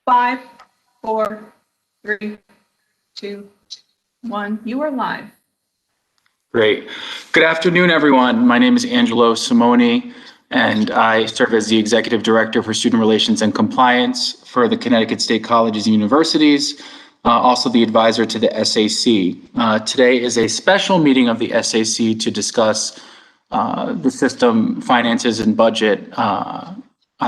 5, 4, 3, 2, 1. You are live. Great. Good afternoon, everyone. My name is Angelo Simoni, and I serve as the Executive Director for Student Relations and Compliance for the Connecticut State Colleges and Universities, also the advisor to the SAC. Today is a special meeting of the SAC to discuss the system, finances, and budget on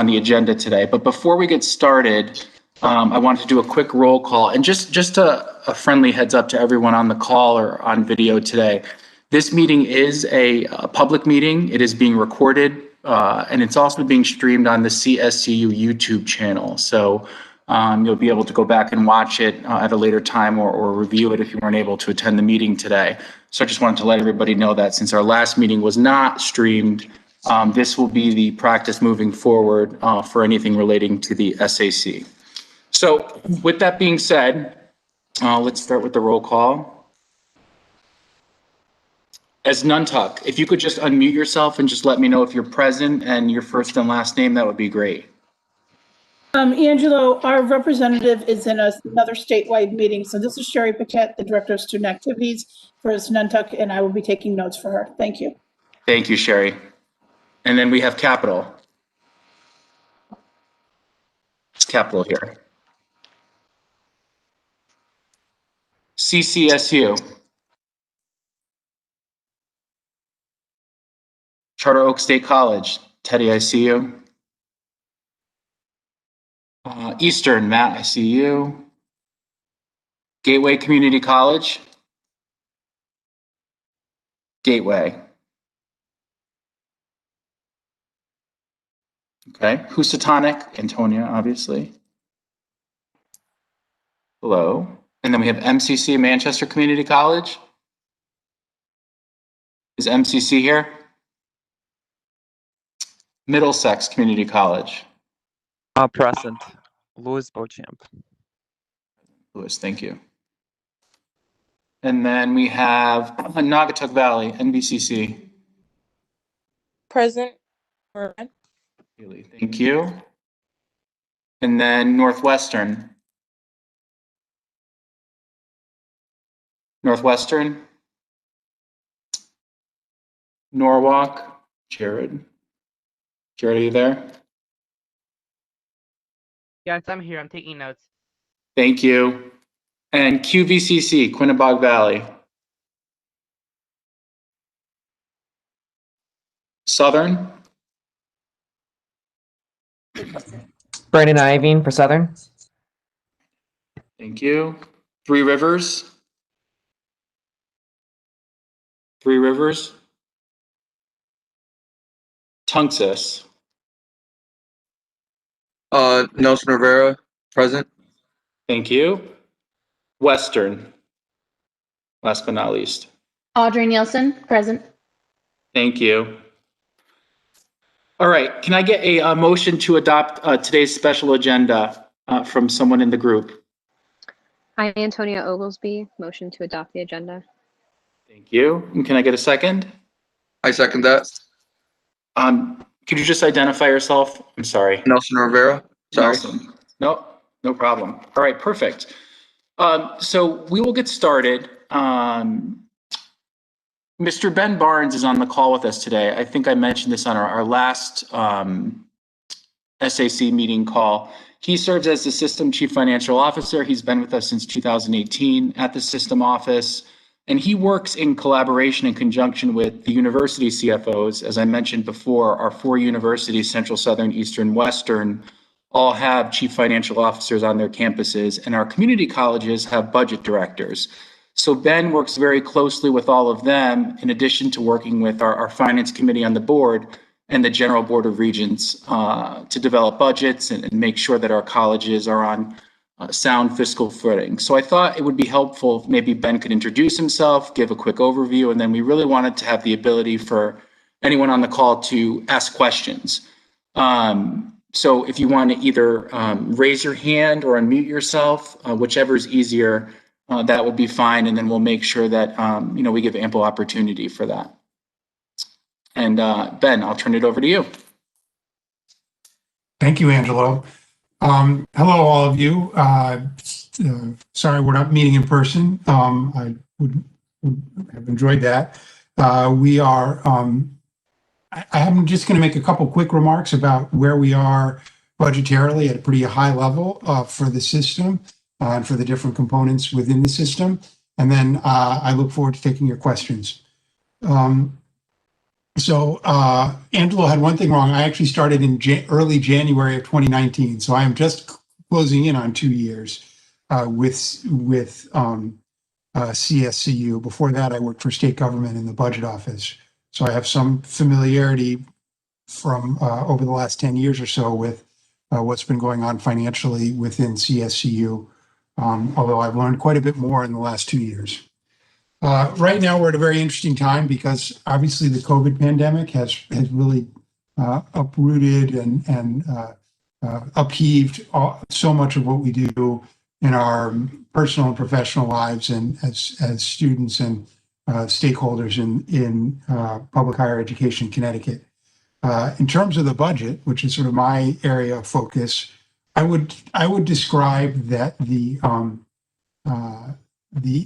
the agenda today. But before we get started, I wanted to do a quick roll call, and just a friendly heads up to everyone on the call or on video today. This meeting is a public meeting. It is being recorded, and it's also being streamed on the CSCU YouTube channel. So you'll be able to go back and watch it at a later time or review it if you weren't able to attend the meeting today. So I just wanted to let everybody know that since our last meeting was not streamed, this will be the practice moving forward for anything relating to the SAC. So with that being said, let's start with the roll call. As Nuntuck, if you could just unmute yourself and just let me know if you're present and your first and last name, that would be great. Angelo, our representative is in another statewide meeting. So this is Sherry Paquette, the Director of Student Activities for Nuntuck, and I will be taking notes for her. Thank you. Thank you, Sherry. And then we have Capital. It's Capital here. CCSU. Charter Oak State College. Teddy, I see you. Eastern, Matt, I see you. Gateway Community College. Gateway. Okay, Housatonic, Antonia, obviously. Hello. And then we have MCC, Manchester Community College. Is MCC here? Middlesex Community College. Present. Louis Beauchamp. Louis, thank you. And then we have Naugatuck Valley, NBCC. Present. Thank you. And then Northwestern. Northwestern. Norwalk. Jared. Jared, are you there? Yes, I'm here. I'm taking notes. Thank you. And QVCC, Quinnebog Valley. Southern. Brandon Iving for Southern. Thank you. Three Rivers. Three Rivers. Tunxus. Nelson Rivera, present. Thank you. Western. Last but not least. Audrey Nielsen, present. Thank you. All right, can I get a motion to adopt today's special agenda from someone in the group? Hi, Antonia Oglesby, motion to adopt the agenda. Thank you. And can I get a second? I second that. Could you just identify yourself? I'm sorry. Nelson Rivera. Sorry. Nelson. No problem. All right, perfect. So we will get started. Mr. Ben Barnes is on the call with us today. I think I mentioned this on our last SAC meeting call. He serves as the System Chief Financial Officer. He's been with us since 2018 at the System Office, and he works in collaboration and conjunction with the university CFOs. As I mentioned before, our 4 universities, Central, Southern, Eastern, Western, all have Chief Financial Officers on their campuses, and our community colleges have budget directors. So Ben works very closely with all of them, in addition to working with our finance committee on the board and the General Board of Regents to develop budgets and make sure that our colleges are on sound fiscal footing. So I thought it would be helpful if maybe Ben could introduce himself, give a quick overview, and then we really wanted to have the ability for anyone on the call to ask questions. So if you want to either raise your hand or unmute yourself, whichever is easier, that would be fine, and then we'll make sure that we give ample opportunity for that. And Ben, I'll turn it over to you. Thank you, Angelo. Hello, all of you. Sorry, we're not meeting in person. I would have enjoyed that. We are, I'm just going to make a couple quick remarks about where we are budgetarily at a pretty high level for the system and for the different components within the system. And then I look forward to taking your questions. Angelo had one thing wrong. I actually started in early January of 2019. So I am just closing in on 2 years with CSCU. Before that, I worked for state government in the budget office. So I have some familiarity from over the last 10 years or so with what's been going on financially within CSCU, although I've learned quite a bit more in the last 2 years. Right now, we're at a very interesting time because obviously the COVID pandemic has really uprooted and upheaved so much of what we do in our personal and professional lives and as students and stakeholders in public higher education in Connecticut. In terms of the budget, which is sort of my area of focus, I would describe that the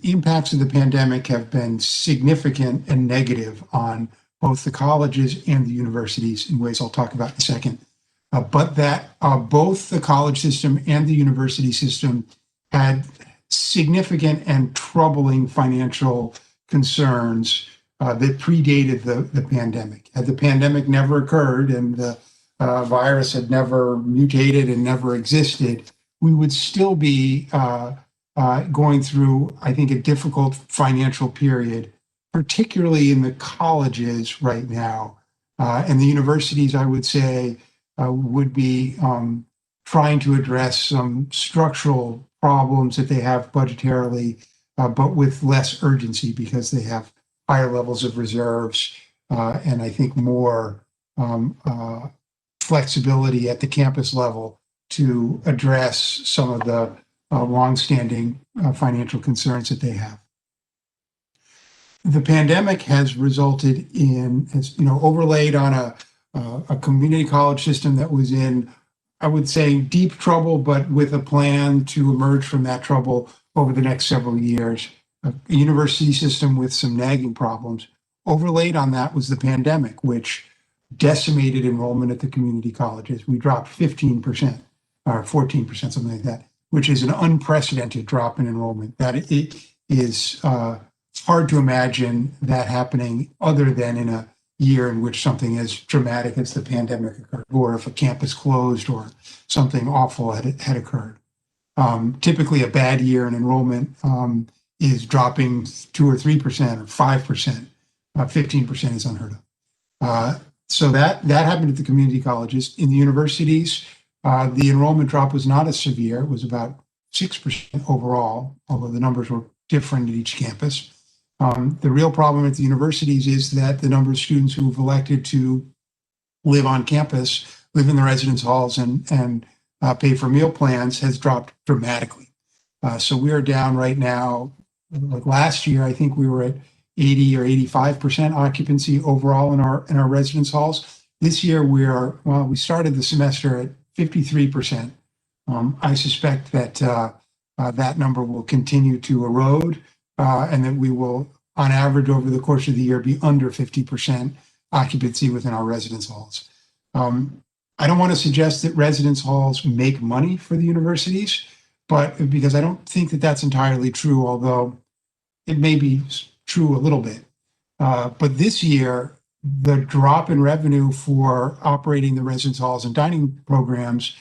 impacts of the pandemic have been significant and negative on both the colleges and the universities in ways I'll talk about in a second. But that both the college system and the university system had significant and troubling financial concerns that predated the pandemic. Had the pandemic never occurred and the virus had never mutated and never existed, we would still be going through, I think, a difficult financial period, particularly in the colleges right now. And the universities, I would say, would be trying to address some structural problems that they have budgetarily, but with less urgency because they have higher levels of reserves and I think more flexibility at the campus level to address some of the longstanding financial concerns that they have. The pandemic has resulted in, overlaid on a community college system that was in, I would say, deep trouble, but with a plan to emerge from that trouble over the next several years. A university system with some nagging problems. Overlaid on that was the pandemic, which decimated enrollment at the community colleges. We dropped 15% or 14%, something like that, which is an unprecedented drop in enrollment. That it is hard to imagine that happening other than in a year in which something as dramatic as the pandemic occurred, or if a campus closed or something awful had occurred. Typically, a bad year in enrollment is dropping 2 or 3% or 5%. 15% is unheard of. So that happened at the community colleges. In the universities, the enrollment drop was not as severe. It was about 6% overall, although the numbers were different at each campus. The real problem at the universities is that the number of students who have elected to live on campus, live in the residence halls and pay for meal plans has dropped dramatically. So we are down right now, like last year, I think we were at 80 or 85% occupancy overall in our residence halls. This year we started the semester at 53%. I suspect that that number will continue to erode and that we will, on average over the course of the year, be under 50% occupancy within our residence halls. I don't want to suggest that residence halls make money for the universities, but because I don't think that that's entirely true, although it may be true a little bit. But this year, the drop in revenue for operating the residence halls and dining programs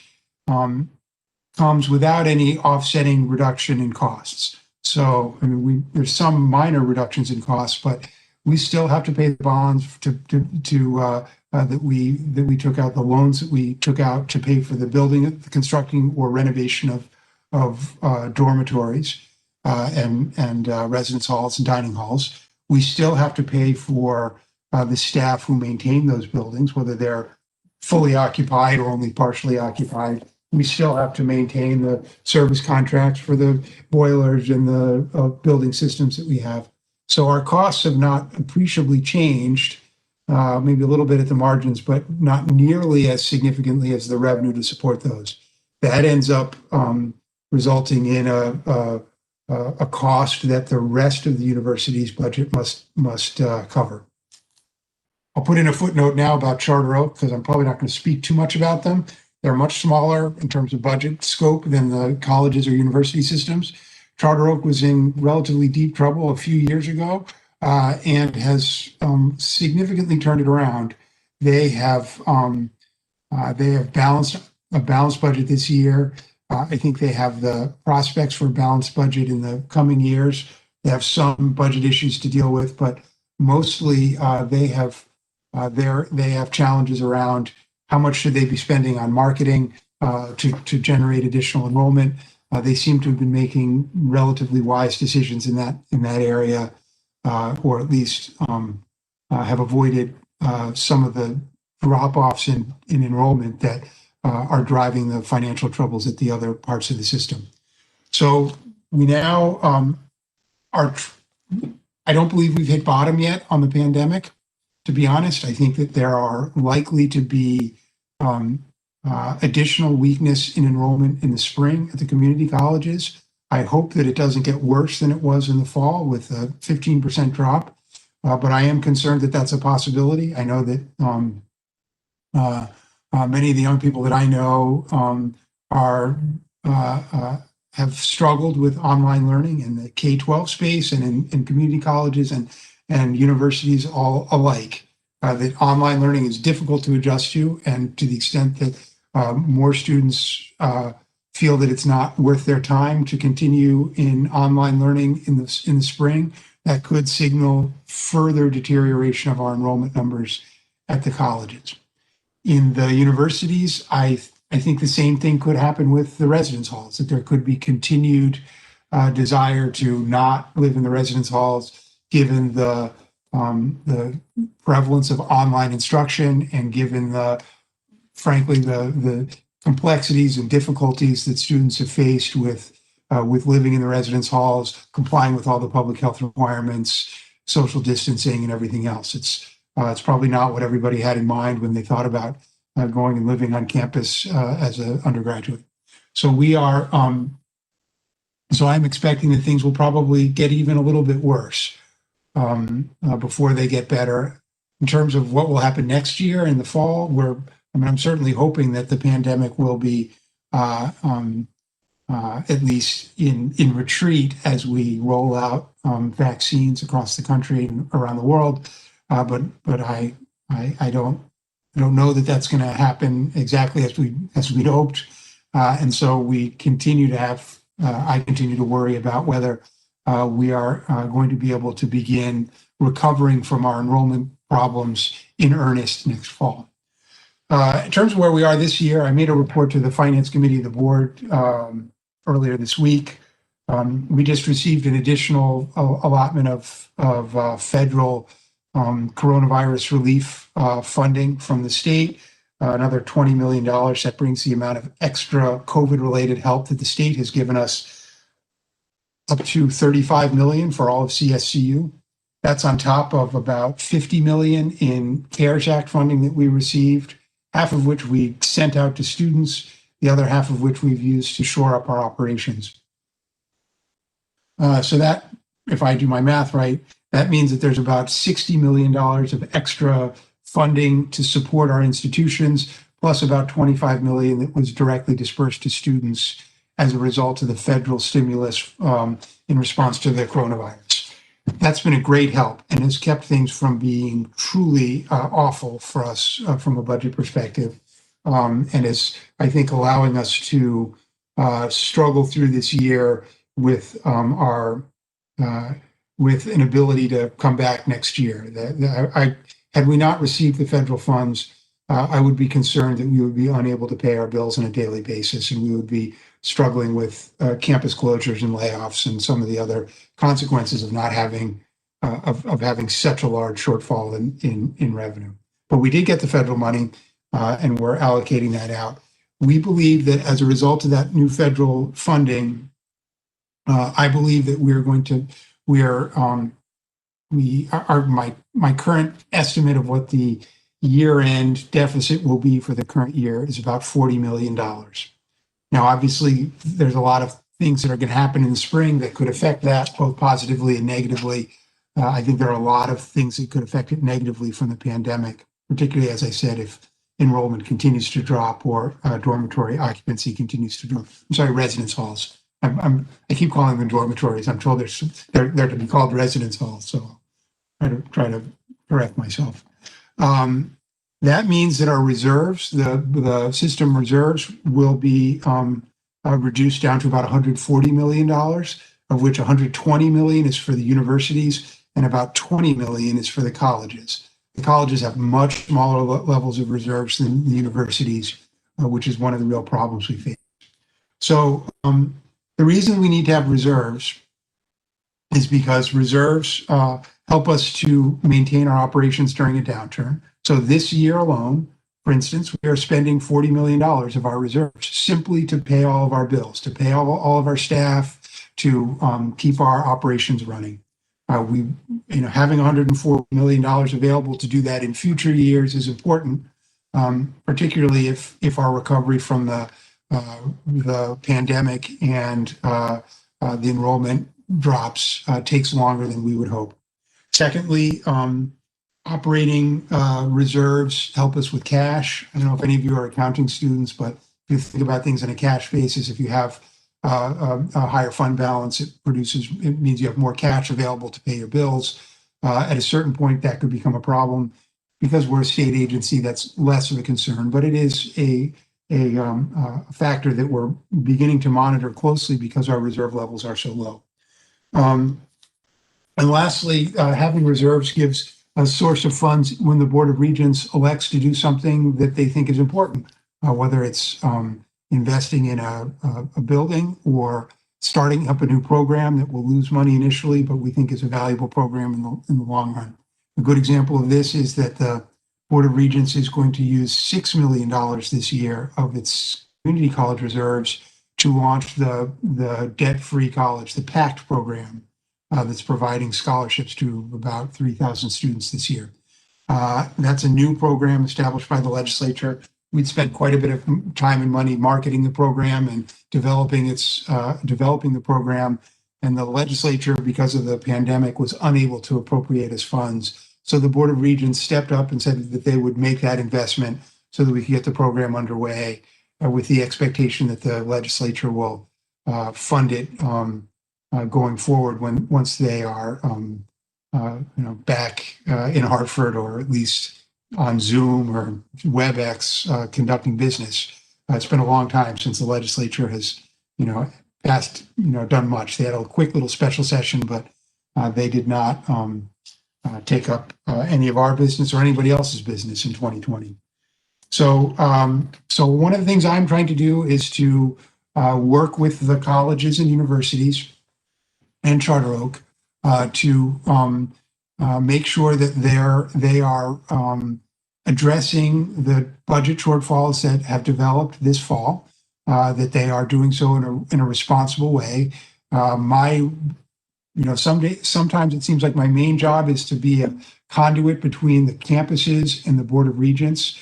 comes without any offsetting reduction in costs. So, I mean, there's some minor reductions in costs, but we still have to pay the bonds that we took out, the loans that we took out to pay for the building, the constructing or renovation of dormitories and residence halls and dining halls. We still have to pay for the staff who maintain those buildings, whether they're fully occupied or only partially occupied. We still have to maintain the service contracts for the boilers and the building systems that we have. So our costs have not appreciably changed, maybe a little bit at the margins, but not nearly as significantly as the revenue to support those. that ends up resulting in a cost that the rest of the university's budget must cover. I'll put in a footnote now about Charter Oak because I'm probably not going to speak too much about them. They're much smaller in terms of budget scope than the colleges or university systems. Charter Oak was in relatively deep trouble a few years ago and has significantly turned it around. They have balanced a balanced budget this year. I think they have the prospects for a balanced budget in the coming years. They have some budget issues to deal with, but mostly they have challenges around how much should they be spending on marketing to generate additional enrollment. They seem to have been making relatively wise decisions in that area, or at least have avoided some of the drop-offs in enrollment that are driving the financial troubles at the other parts of the system. So we now I don't believe we've hit bottom yet on the pandemic. To be honest, I think that there are likely to be additional weakness in enrollment in the spring at the community colleges. I hope that it doesn't get worse than it was in the fall with a 15% drop, but I am concerned that that's a possibility. I know that many of the young people that I know have struggled with online learning in the K-12 space and in community colleges and universities all alike. That online learning is difficult to adjust to, and to the extent that more students feel that it's not worth their time to continue in online learning in the spring, that could signal further deterioration of our enrollment numbers at the colleges. In the universities, I think the same thing could happen with the residence halls, that there could be continued desire to not live in the residence halls, given the prevalence of online instruction and given frankly, the complexities and difficulties that students have faced with living in the residence halls, complying with all the public health requirements, social distancing, and everything else. It's probably not what everybody had in mind when they thought about going and living on campus as an undergraduate. So we are. So I'm expecting that things will probably get even a little bit worse before they get better. In terms of what will happen next year in the fall, I'm certainly hoping that the pandemic will be at least in retreat as we roll out vaccines across the country and around the world. But I don't know that that's going to happen exactly as we'd hoped, and so we continue to have. I continue to worry about whether we are going to be able to begin recovering from our enrollment problems in earnest next fall. In terms of where we are this year, I made a report to the Finance Committee of the board earlier this week. We just received an additional allotment of federal coronavirus relief funding from the state, another $20 million. That brings the amount of extra COVID-related help that the state has given us up to $35 million for all of CSCU. That's on top of about $50 million in CARES Act funding that we received, half of which we sent out to students, the other half of which we've used to shore up our operations. So that, if I do my math right, that means that there's about $60 million of extra funding to support our institutions, plus about $25 million that was directly dispersed to students as a result of the federal stimulus in response to the coronavirus. That's been a great help and has kept things from being truly awful for us from a budget perspective, and is, I think, allowing us to struggle through this year with with an ability to come back next year. Had we not received the federal funds, I would be concerned that we would be unable to pay our bills on a daily basis, and we would be struggling with campus closures and layoffs and some of the other consequences of not having of having such a large shortfall in revenue. But we did get the federal money, and we're allocating that out. We believe that as a result of that new federal funding, I believe that my current estimate of what the year-end deficit will be for the current year is about $40 million. Now, obviously, there's a lot of things that are going to happen in the spring that could affect that both positively and negatively. I think there are a lot of things that could affect it negatively from the pandemic, particularly, as I said, if enrollment continues to drop or dormitory occupancy continues to drop. I'm sorry, residence halls. I keep calling them dormitories. I'm told they're to be called residence halls, so I try to correct myself. That means that our reserves, the system reserves, will be reduced down to about $140 million, of which $120 million is for the universities and about $20 million is for the colleges. The colleges have much smaller levels of reserves than the universities, which is one of the real problems we face. So the reason we need to have reserves is because reserves help us to maintain our operations during a downturn. So this year alone, for instance, we are spending $40 million of our reserves simply to pay all of our bills, to pay all of our staff, to keep our operations running. Having $104 million available to do that in future years is important, particularly if our recovery from the pandemic and the enrollment drops takes longer than we would hope. Secondly, operating reserves help us with cash. I don't know if any of you are accounting students, but if you think about things on a cash basis, if you have a higher fund balance, it means you have more cash available to pay your bills. At a certain point, that could become a problem. Because we're a state agency, that's less of a concern, but it is a factor that we're beginning to monitor closely because our reserve levels are so low. And lastly, having reserves gives a source of funds when the Board of Regents elects to do something that they think is important, whether it's investing in a building or starting up a new program that will lose money initially, but we think is a valuable program in the long run. A good example of this is that the Board of Regents is going to use $6 million this year of its community college reserves to launch the debt-free college, the PACT program, that's providing scholarships to about 3,000 students this year. That's a new program established by the legislature. We'd spent quite a bit of time and money marketing the program and developing the program. And the legislature, because of the pandemic, was unable to appropriate us funds. So the Board of Regents stepped up and said that they would make that investment so that we could get the program underway, with the expectation that the legislature will fund it going forward once they are back in Hartford, or at least on Zoom or Webex conducting business. It's been a long time since the legislature has done much. They had a quick little special session, but they did not take up any of our business or anybody else's business in 2020. So one of the things I'm trying to do is to work with the colleges and universities and Charter Oak to make sure that they are addressing the budget shortfalls that have developed this fall, that they are doing so in a responsible way. Sometimes it seems like my main job is to be a conduit between the campuses and the Board of Regents,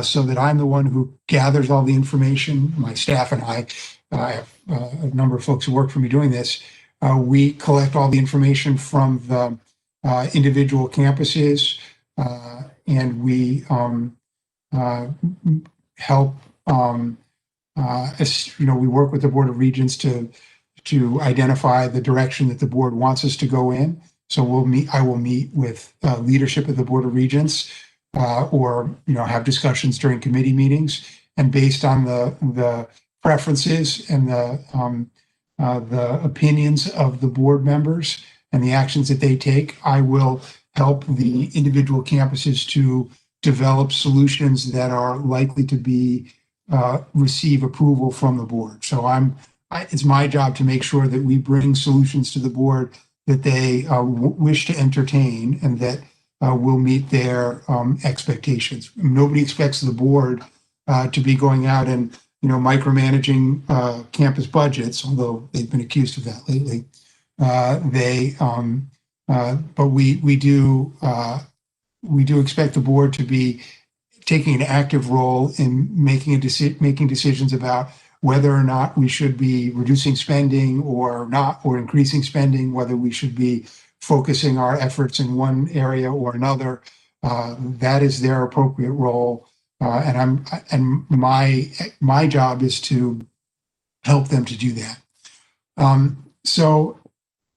so that I'm the one who gathers all the information. My staff and I have a number of folks who work for me doing this. We collect all the information from the individual campuses, and we help. We work with the Board of Regents to identify the direction that the board wants us to go in. So I will meet with leadership of the Board of Regents, or have discussions during committee meetings, and based on the preferences and the opinions of the board members and the actions that they take, I will help the individual campuses to develop solutions that are likely to receive approval from the board. So it's my job to make sure that we bring solutions to the board that they wish to entertain and that will meet their expectations. Nobody expects the board to be going out and micromanaging campus budgets, although they've been accused of that lately. But we do expect the board to be taking an active role in making decisions about whether or not we should be reducing spending or not, or increasing spending, whether we should be focusing our efforts in one area or another. That is their appropriate role. And my job is to help them to do that. So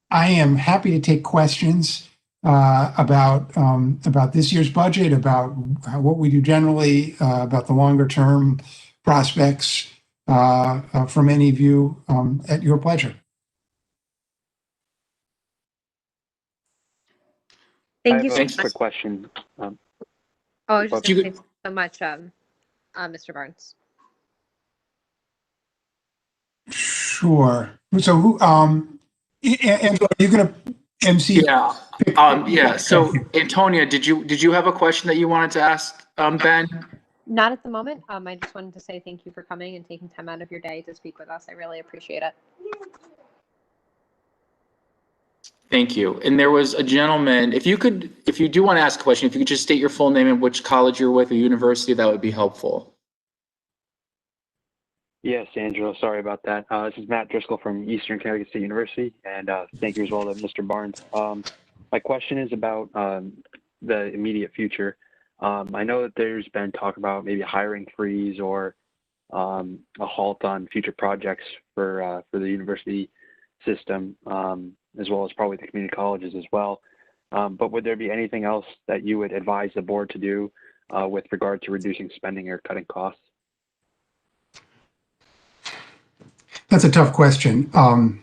I am happy to take questions about this year's budget, about what we do generally, about the longer term prospects from any of you at your pleasure. Thank you I so have a much. quick question. Oh, I was just You going to could- say so much, Mr. Barnes. Sure. So who, Angela, are you going to MC? Yeah. Yeah. So Antonia, did you have a question that you wanted to ask Ben? Not at the moment. I just wanted to say thank you for coming and taking time out of your day to speak with us. I really appreciate it. Thank you. And there was a gentleman, if you do want to ask a question, if you could just state your full name and which college you're with or university, that would be helpful. Yes, Angela, sorry about that. This is Matt Driscoll from Eastern Connecticut State University, and thank you as well to Mr. Barnes. My question is about the immediate future. I know that there's been talk about maybe a hiring freeze or a halt on future projects for the university system, as well as probably the community colleges as well. But would there be anything else that you would advise the board to do with regard to reducing spending or cutting costs? That's a tough question. Higher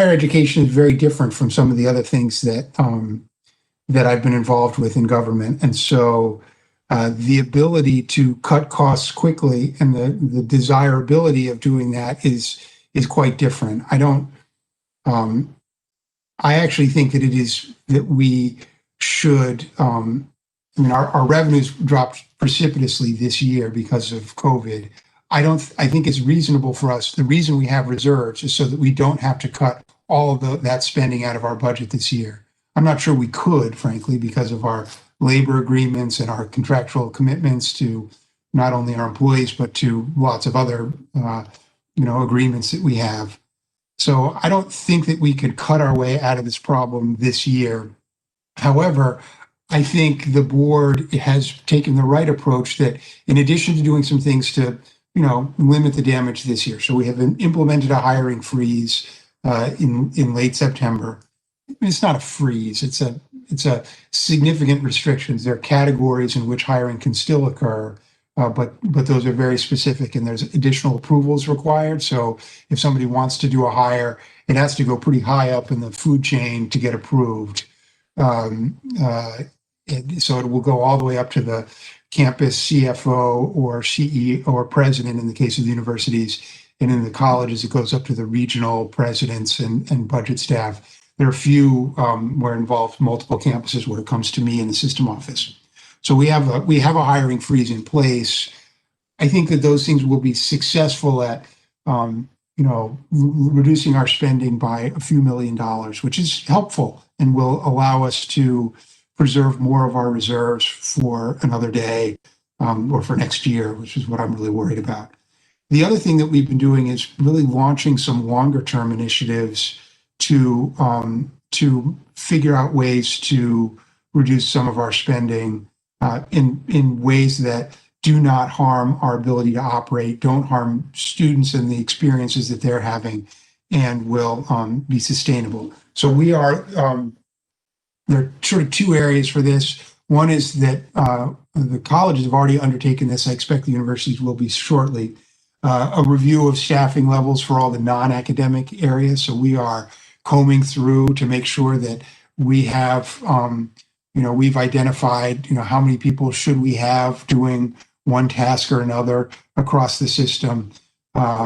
education is very different from some of the other things that I've been involved with in government, and so the ability to cut costs quickly and the desirability of doing that is quite different. I actually think that we should. Our revenues dropped precipitously this year because of COVID. I think it's reasonable for us. The reason we have reserves is so that we don't have to cut all of that spending out of our budget this year. I'm not sure we could, frankly, because of our labor agreements and our contractual commitments to not only our employees, but to lots of other, agreements that we have. So I don't think that we could cut our way out of this problem this year. However, I think the board has taken the right approach that in addition to doing some things to, limit the damage this year. So we have implemented a hiring freeze in late September. It's not a freeze. It's a significant restrictions. There are categories in which hiring can still occur, but those are very specific and there's additional approvals required. So if somebody wants to do a hire, it has to go pretty high up in the food chain to get approved. So it will go all the way up to the campus CFO or CEO or president in the case of the universities. And in the colleges, it goes up to the regional presidents and budget staff. There are a few where it involves multiple campuses where it comes to me in the system office. So we have a hiring freeze in place. I think that those things will be successful at reducing our spending by a few $1 million, which is helpful and will allow us to preserve more of our reserves for another day or for next year, which is what I'm really worried about. The other thing that we've been doing is really launching some longer term initiatives to figure out ways to reduce some of our spending in ways that do not harm our ability to operate, don't harm students and the experiences that they're having, and will be sustainable. So there are sort of two areas for this. One is that the colleges have already undertaken this. I expect the universities will be shortly. A review of staffing levels for all the non-academic areas. So we are combing through to make sure that we have, we've identified, how many people should we have doing one task or another across the system.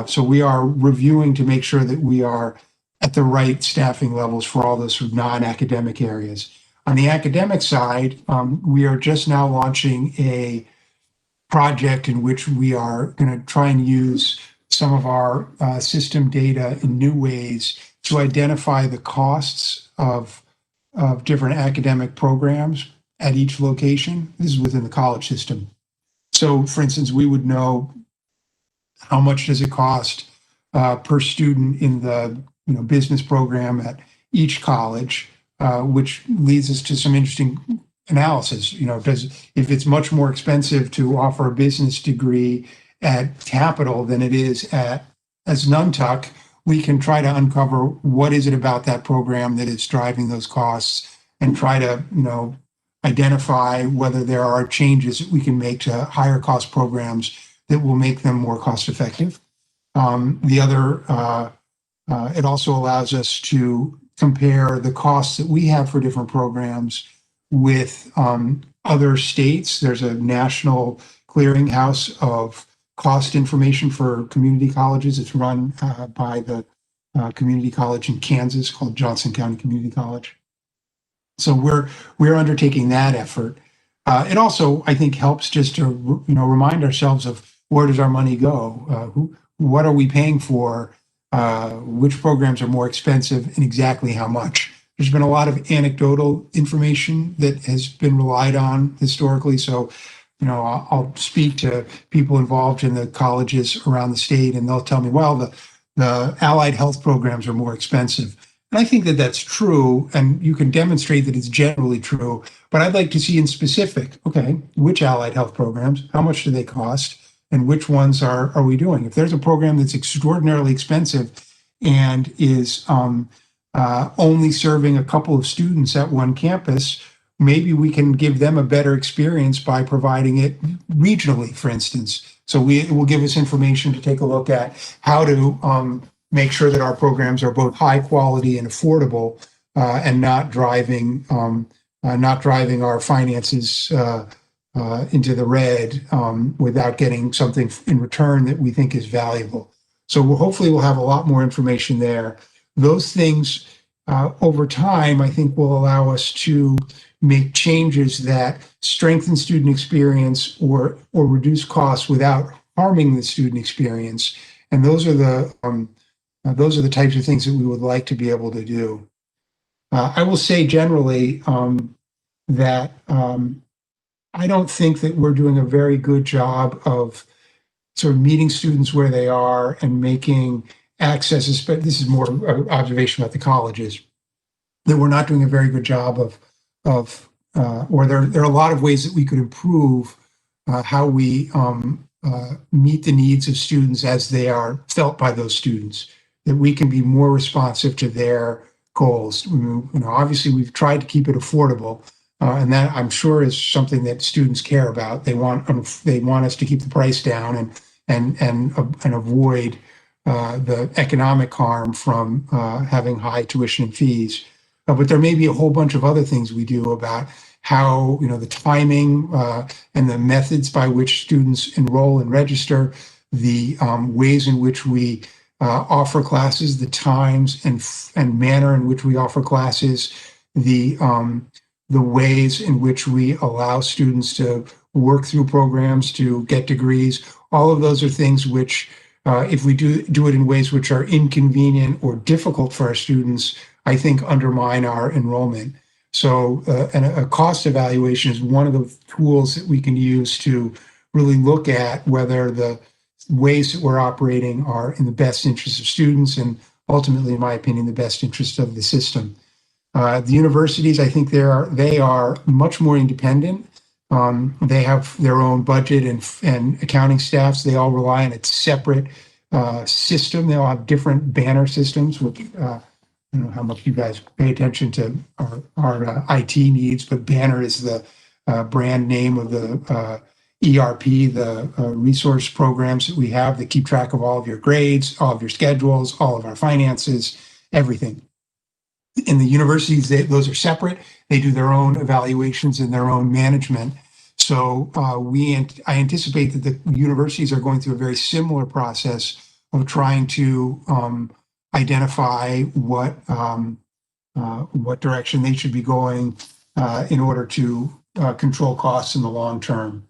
So we are reviewing to make sure that we are at the right staffing levels for all those sort of non-academic areas. On the academic side, we are just now launching a project in which we are going to try and use some of our system data in new ways to identify the costs of different academic programs at each location. This is within the college system. So for instance, we would know how much does it cost per student in the business program at each college, which leads us to some interesting analysis. If it's much more expensive to offer a business degree at Capital than it is as Nuntuck, we can try to uncover what is it about that program that is driving those costs and try to identify whether there are changes that we can make to higher cost programs that will make them more cost effective. It also allows us to compare the costs that we have for different programs with other states. There's a national clearinghouse of cost information for community colleges. It's run by the community college in Kansas called Johnson County Community College. So we're undertaking that effort. It also, I think, helps just to remind ourselves of where does our money go? What are we paying for? Which programs are more expensive and exactly how much? There's been a lot of anecdotal information that has been relied on historically. So, I'll speak to people involved in the colleges around the state, and they'll tell me, well, the allied health programs are more expensive. And I think that that's true, and you can demonstrate that it's generally true. But I'd like to see in specific, okay, which allied health programs, how much do they cost, and which ones are we doing? If there's a program that's extraordinarily expensive and is only serving a couple of students at one campus, maybe we can give them a better experience by providing it regionally, for instance. So it will give us information to take a look at how to make sure that our programs are both high quality and affordable, and not driving our finances into the red without getting something in return that we think is valuable. So hopefully we'll have a lot more information there. Those things over time, I think, will allow us to make changes that strengthen student experience or reduce costs without harming the student experience. And those are the types of things that we would like to be able to do. I will say generally that I don't think that we're doing a very good job of sort of meeting students where they are and making access, but this is more of observation about the colleges, that we're not doing a very good job or there are a lot of ways that we could improve how we meet the needs of students as they are felt by those students, that we can be more responsive to their goals. Obviously we've tried to keep it affordable, and that I'm sure is something that students care about. They want us to keep the price down and avoid the economic harm from having high tuition and fees. But there may be a whole bunch of other things we do about how, the timing and the methods by which students enroll and register, the ways in which we offer classes, the times and manner in which we offer classes, the ways in which we allow students to work through programs to get degrees. All of those are things which, if we do it in ways which are inconvenient or difficult for our students, I think undermine our enrollment. So a cost evaluation is one of the tools that we can use to really look at whether the ways that we're operating are in the best interest of students and ultimately, in my opinion, the best interest of the system. The universities, I think they are much more independent. They have their own budget and accounting staffs. They all rely on a separate system. They all have different banner systems, which I don't know how much you guys pay attention to our IT needs, but Banner is the brand name of the ERP, the resource programs that we have that keep track of all of your grades, all of your schedules, all of our finances, everything. In the universities, those are separate. They do their own evaluations and their own management. So I anticipate that the universities are going through a very similar process of trying to identify what direction they should be going in order to control costs in the long term.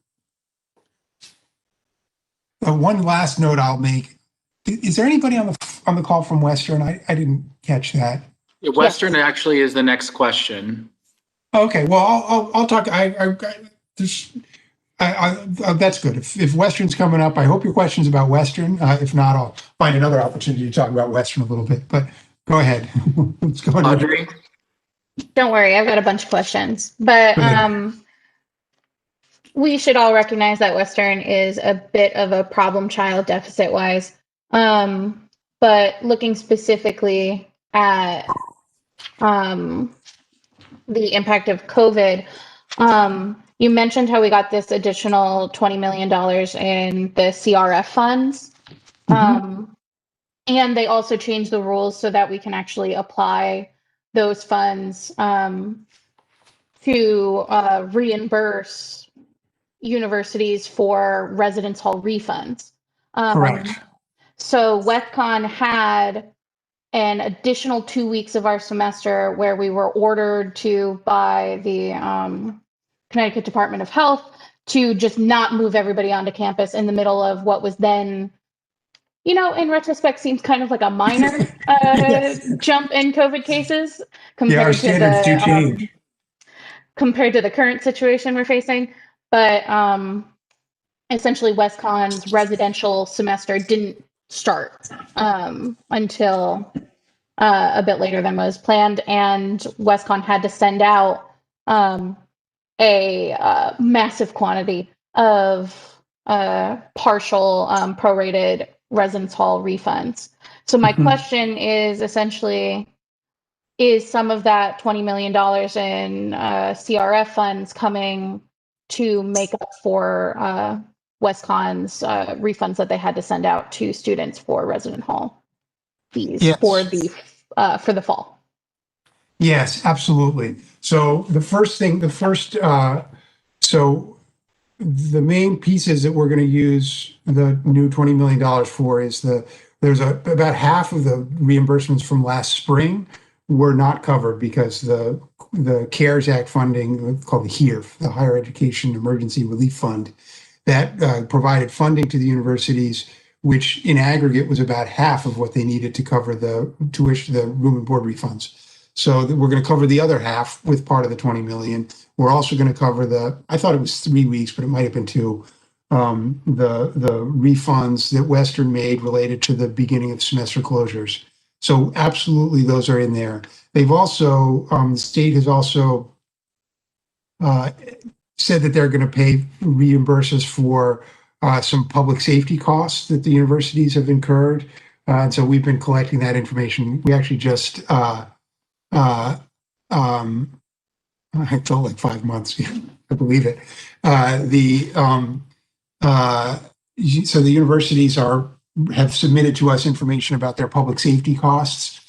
One last note I'll make: is there anybody on the call from Western? I didn't catch that. Yeah, Western actually is the next question. Okay, well, I'll talk, that's good. If Western's coming up, I hope your question's about Western. If not, I'll find another opportunity to talk about Western a little bit, but go ahead. What's going on? Audrey? Don't worry, I've got a bunch of questions, but Go ahead. we should all recognize that Western is a bit of a problem child deficit wise. But looking specifically at the impact of COVID, you mentioned how we got this additional $20 million in the CRF funds. And they also changed the rules so that we can actually apply those funds to reimburse universities for residence hall refunds. Correct. So WestCon had an additional 2 weeks of our semester where we were ordered to by the Connecticut Department of Health to just not move everybody onto campus in the middle of what was then, you know, in retrospect, seems kind of like a minor jump in COVID cases Yeah, our compared to standards do change. the compared to the current situation we're facing. But essentially, WestCon's residential semester didn't start until a bit later than was planned, and WestCon had to send out a massive quantity of partial prorated residence hall refunds. So my question is essentially, is some of that $20 million in CRF funds coming to make up for WestCon's refunds that they had to send out to students for resident hall fees Yes. for the fall? Yes, absolutely. So the main pieces that we're going to use the new $20 million for is there's about half of the reimbursements from last spring were not covered because the CARES Act funding, called the HERF, the Higher Education Emergency Relief Fund, that provided funding to the universities, which in aggregate was about half of what they needed to cover the tuition, the room and board refunds. So we're going to cover the other half with part of the 20 million. We're also going to cover I thought it was 3 weeks, but it might have been 2, the refunds that Western made related to the beginning of semester closures. So absolutely, those are in there. They've also, the state has also said that they're going to reimburse us for some public safety costs that the universities have incurred. And so we've been collecting that information. We actually just, I felt like 5 months, I believe it. So the universities have submitted to us information about their public safety costs,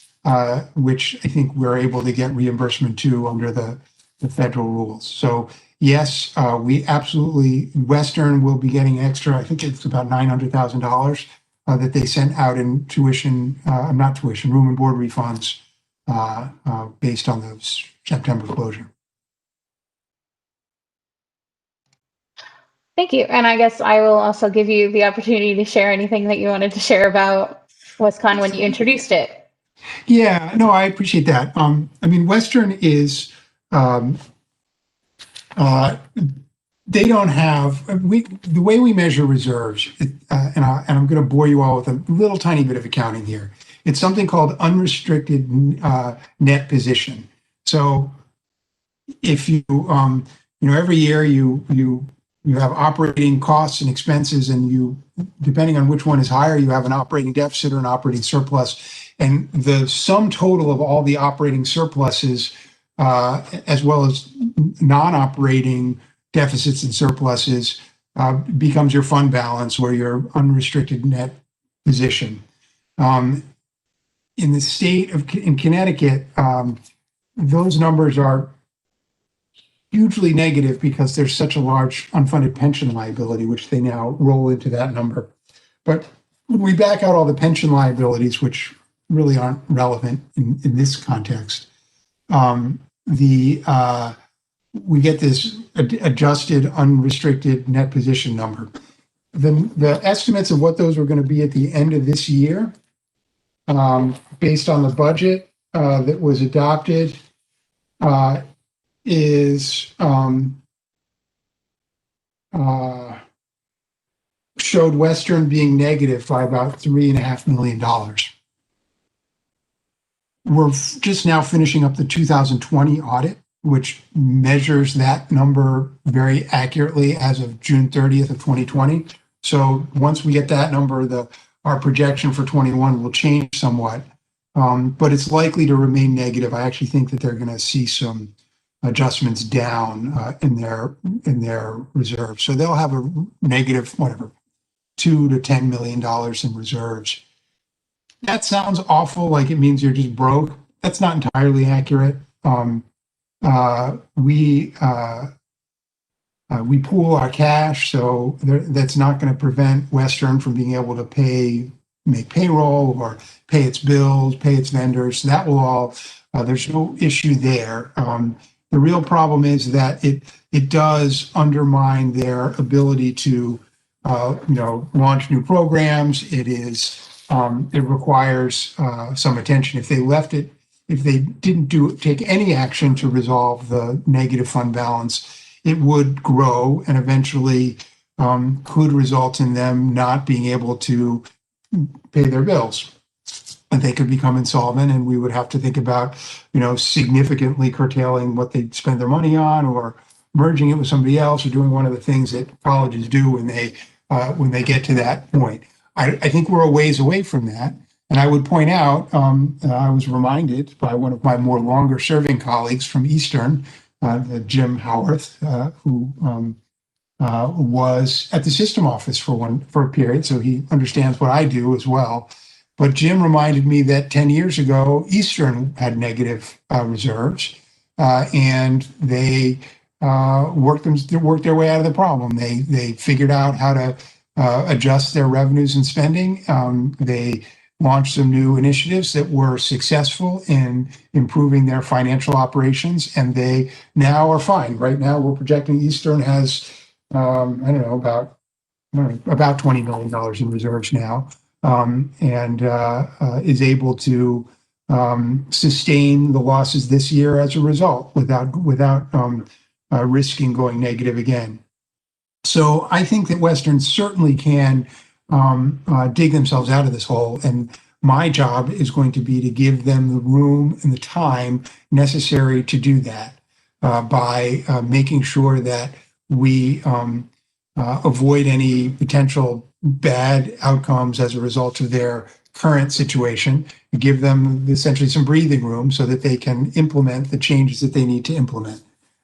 which I think we're able to get reimbursement to under the federal rules. So yes, we absolutely, Western will be getting extra, I think it's about $900,000 that they sent out in room and board refunds based on the September closure. Thank you. And I guess I will also give you the opportunity to share anything that you wanted to share about WestCon when you introduced it. Yeah, no, I appreciate that. I mean, Western is, they don't have, the way we measure reserves, and I'm going to bore you all with a little tiny bit of accounting here. It's something called unrestricted net position. So if you, every year you have operating costs and expenses, and depending on which one is higher, you have an operating deficit or an operating surplus. And the sum total of all the operating surpluses, as well as non-operating deficits and surpluses, becomes your fund balance or your unrestricted net position. In the state in Connecticut, those numbers are hugely negative because there's such a large unfunded pension liability, which they now roll into that number. But when we back out all the pension liabilities, which really aren't relevant in this context, we get this adjusted unrestricted net position number. The estimates of what those were going to be at the end of this year, based on the budget that was adopted is showed Western being negative by about $3.5 million. We're just now finishing up the 2020 audit, which measures that number very accurately as of June 30th of 2020. So once we get that number, our projection for 21 will change somewhat, but it's likely to remain negative. I actually think that they're going to see some adjustments down in their reserves. So they'll have a negative, whatever, $2 to $10 million in reserves. That sounds awful, like it means you're just broke. That's not entirely accurate. We pool our cash, so that's not going to prevent Western from being able to make payroll or pay its bills, pay its vendors. That will all, there's no issue there. The real problem is that it does undermine their ability to, launch new programs. It requires some attention. If they didn't take any action to resolve the negative fund balance, it would grow and eventually could result in them not being able to pay their bills. And they could become insolvent, and we would have to think about, significantly curtailing what they spend their money on, or merging it with somebody else, or doing one of the things that colleges do when they get to that point. I think we're a ways away from that. And I would point out, I was reminded by one of my more longer serving colleagues from Eastern, Jim Howarth, who was at the system office for a period, so he understands what I do as well. But Jim reminded me that 10 years ago, Eastern had negative reserves, and they worked their way out of the problem. They figured out how to adjust their revenues and spending. They launched some new initiatives that were successful in improving their financial operations, and they now are fine. Right now, we're projecting Eastern has, about $20 million in reserves now, and is able to sustain the losses this year as a result without risking going negative again. So I think that Western certainly can dig themselves out of this hole. And my job is going to be to give them the room and the time necessary to do that by making sure that we avoid any potential bad outcomes as a result of their current situation, give them essentially some breathing room so that they can implement the changes that they need to implement.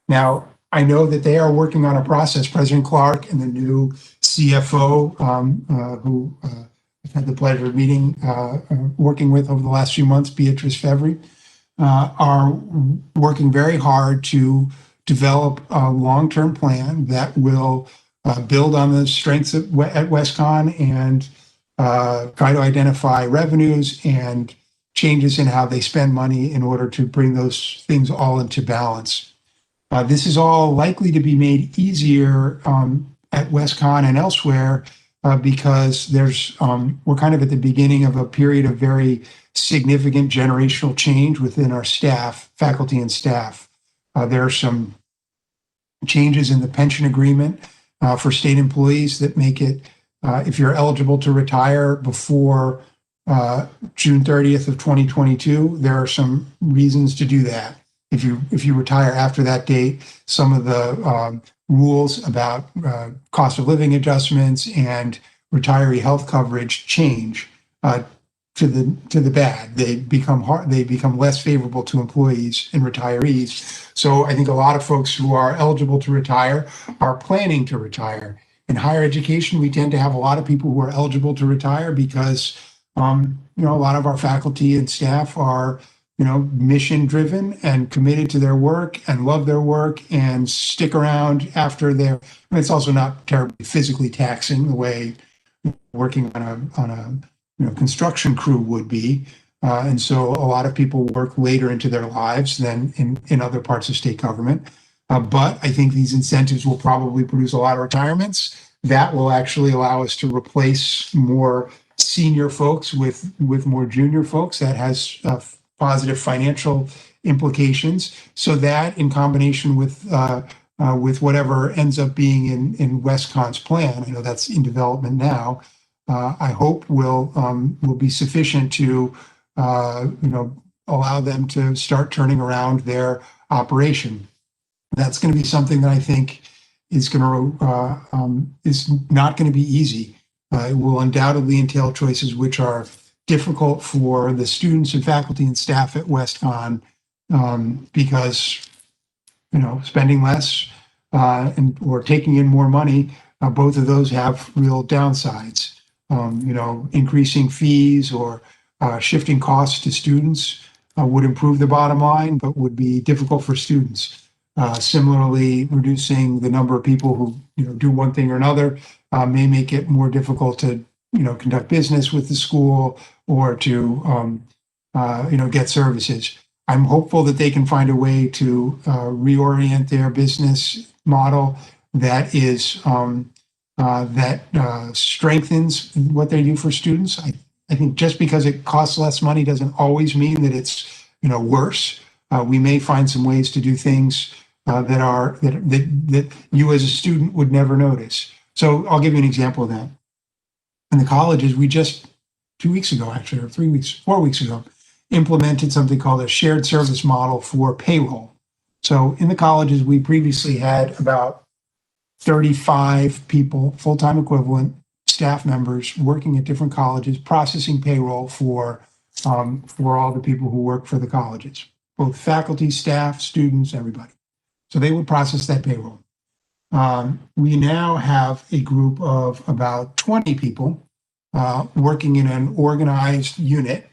Now, I know that they are working on a process. President Clark and the new CFO, who I've had the pleasure of working with over the last few months, Beatrice Fevry, are working very hard to develop a long-term plan that will build on the strengths at WestCon and try to identify revenues and changes in how they spend money in order to bring those things all into balance. This is all likely to be made easier at WestCon and elsewhere because we're kind of at the beginning of a period of very significant generational change within our staff, faculty and staff. There are some changes in the pension agreement for state employees that make it, if you're eligible to retire before June 30th of 2022, there are some reasons to do that. If you retire after that date, some of the rules about cost of living adjustments and retiree health coverage change to the bad. They become less favorable to employees and retirees. So I think a lot of folks who are eligible to retire are planning to retire. In higher education, we tend to have a lot of people who are eligible to retire because a lot of our faculty and staff are mission driven and committed to their work and love their work and stick around after it's also not terribly physically taxing the way working on a construction crew would be. And so a lot of people work later into their lives than in other parts of state government. But I think these incentives will probably produce a lot of retirements. That will actually allow us to replace more senior folks with more junior folks. That has positive financial implications. So that, in combination with whatever ends up being in WestCon's plan, I know that's in development now, I hope will be sufficient to allow them to start turning around their operation. That's going to be something that I think is not going to be easy. It will undoubtedly entail choices which are difficult for the students and faculty and staff at WestCon, because spending less or taking in more money, both of those have real downsides. Increasing fees or shifting costs to students would improve the bottom line, but would be difficult for students. Similarly, reducing the number of people who do one thing or another may make it more difficult to conduct business with the school or to get services. I'm hopeful that they can find a way to reorient their business model that is that strengthens what they do for students. I think just because it costs less money doesn't always mean that it's worse. We may find some ways to do things that you as a student would never notice. So I'll give you an example of that. In the colleges, we just 2 weeks ago, actually, or 4 weeks ago, implemented something called a shared service model for payroll. So in the colleges, we previously had about 35 people, full-time equivalent staff members working at different colleges, processing payroll for all the people who work for the colleges, both faculty, staff, students, everybody. So they would process that payroll. We now have a group of about 20 people working in an organized unit.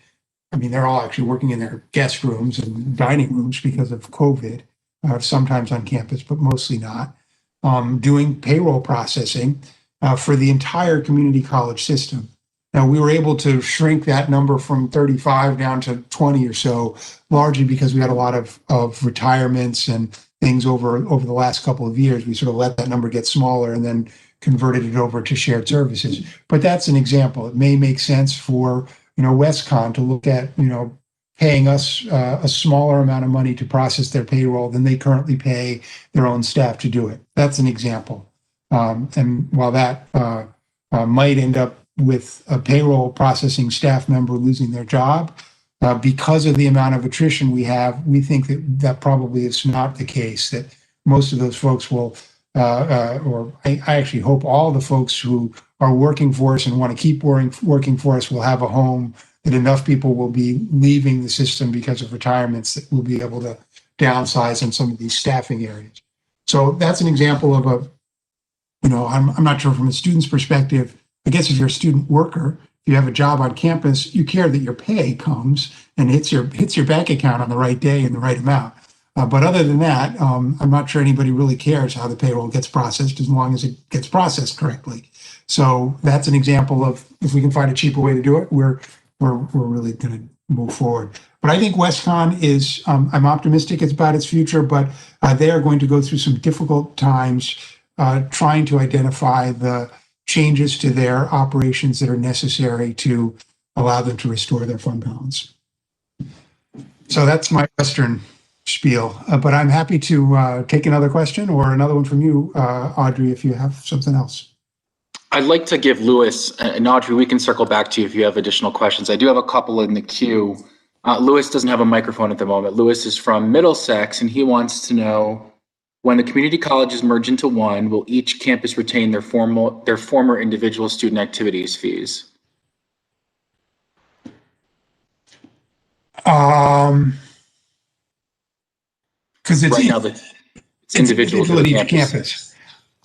I mean, they're all actually working in their guest rooms and dining rooms because of COVID, sometimes on campus, but mostly not, doing payroll processing for the entire community college system. Now, we were able to shrink that number from 35 down to 20 or so, largely because we had a lot of retirements and things over the last couple of years. We sort of let that number get smaller and then converted it over to shared services. But that's an example. It may make sense for WestCon to look at paying us a smaller amount of money to process their payroll than they currently pay their own staff to do it. That's an example. And while that might end up with a payroll processing staff member losing their job, because of the amount of attrition we have, we think that probably is not the case, that most of those folks will, or I actually hope all the folks who are working for us and want to keep working for us will have a home, that enough people will be leaving the system because of retirements that we'll be able to downsize in some of these staffing areas. So that's an example of I'm not sure from a student's perspective. I guess if you're a student worker, if you have a job on campus, you care that your pay comes and hits your bank account on the right day and the right amount. But other than that, I'm not sure anybody really cares how the payroll gets processed as long as it gets processed correctly. So that's an example of, if we can find a cheaper way to do it, we're really going to move forward. But I think WestCon is, I'm optimistic about its future, but they are going to go through some difficult times trying to identify the changes to their operations that are necessary to allow them to restore their fund balance. So that's my Western spiel, but I'm happy to take another question or another one from you, Audrey, if you have something else. I'd like to give Lewis and Audrey, we can circle back to you if you have additional questions. I do have a couple in the queue. Lewis doesn't have a microphone at the moment. Lewis is from Middlesex, and he wants to know, when the community colleges merge into one, will each campus retain their former individual student activities fees? Because it's right now, it's individual to the each campus.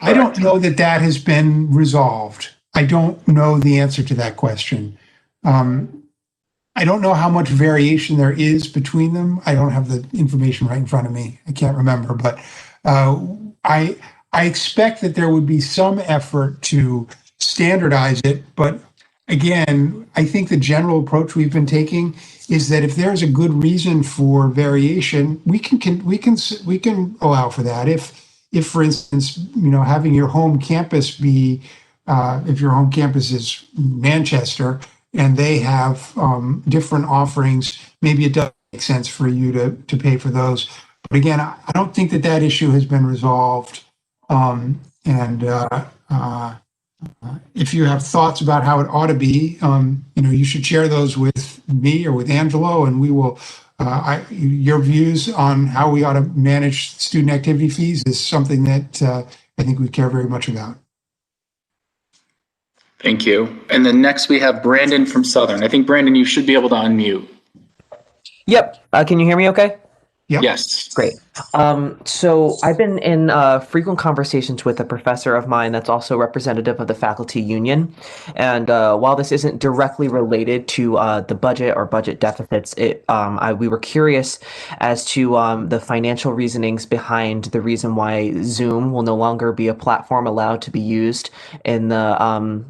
I don't know that has been resolved. I don't know the answer to that question. I don't know how much variation there is between them. I don't have the information right in front of me. I can't remember, but I expect that there would be some effort to standardize it. But again, I think the general approach we've been taking is that if there's a good reason for variation, we can allow for that. If for instance, having your home campus be, if your home campus is Manchester and they have different offerings, maybe it make sense for you to pay for those. But again, I don't think that issue has been resolved. If you have thoughts about how it ought to be, you should share those with me or with Angelo, and we will. Your views on how we ought to manage student activity fees is something that I think we care very much about. Thank you. And then next we have Brandon from Southern. I think, Brandon, you should be able to unmute. Yep. Can you hear me okay? Yep. Yes. Great. So I've been in frequent conversations with a professor of mine that's also representative of the faculty union. And while this isn't directly related to the budget or budget deficits, we were curious as to the financial reasonings behind the reason why Zoom will no longer be a platform allowed to be used in the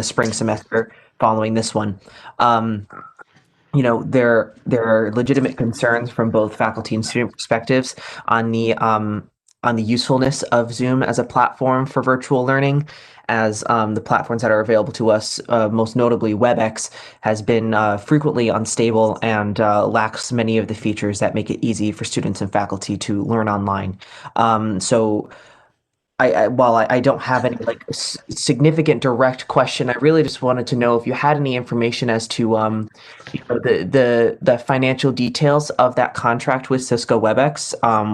spring semester following this one. There are legitimate concerns from both faculty and student perspectives on the usefulness of Zoom as a platform for virtual learning, as the platforms that are available to us, most notably Webex, has been frequently unstable and lacks many of the features that make it easy for students and faculty to learn online. While I don't have any significant direct question, I really just wanted to know if you had any information as to the financial details of that contract with Cisco Webex.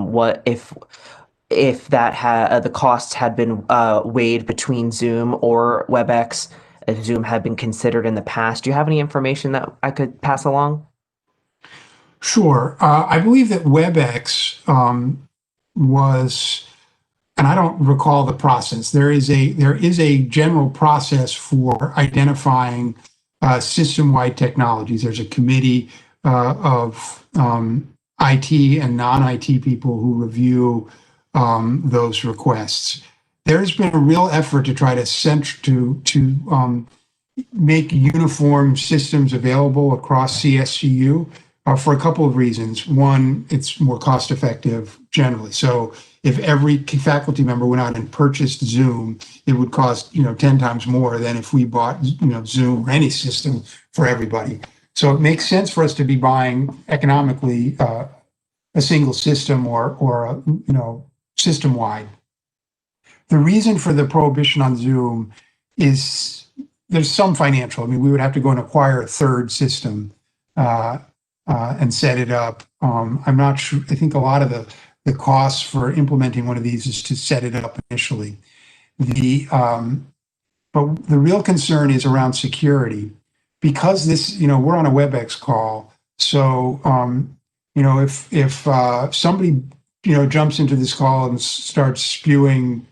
What if that the costs had been weighed between Zoom or Webex, if Zoom had been considered in the past? Do you have any information that I could pass along? Sure. I believe that Webex was. And I don't recall the process. There is a general process for identifying system-wide technologies. There's a committee of IT and non-IT people who review those requests. There's been a real effort to try to make uniform systems available across CSCU for a couple of reasons. One, it's more cost-effective generally. So if every faculty member went out and purchased Zoom, it would cost 10 times more than if we bought Zoom or any system for everybody. So it makes sense for us to be buying economically a single system or system wide. The reason for the prohibition on Zoom is there's some financial. I mean, we would have to go and acquire a third system and set it up. I'm not sure. I think a lot of the costs for implementing one of these is to set it up initially. But the real concern is around security, because this, we're on a WebEx call. So, if somebody, jumps into this call and starts spewing,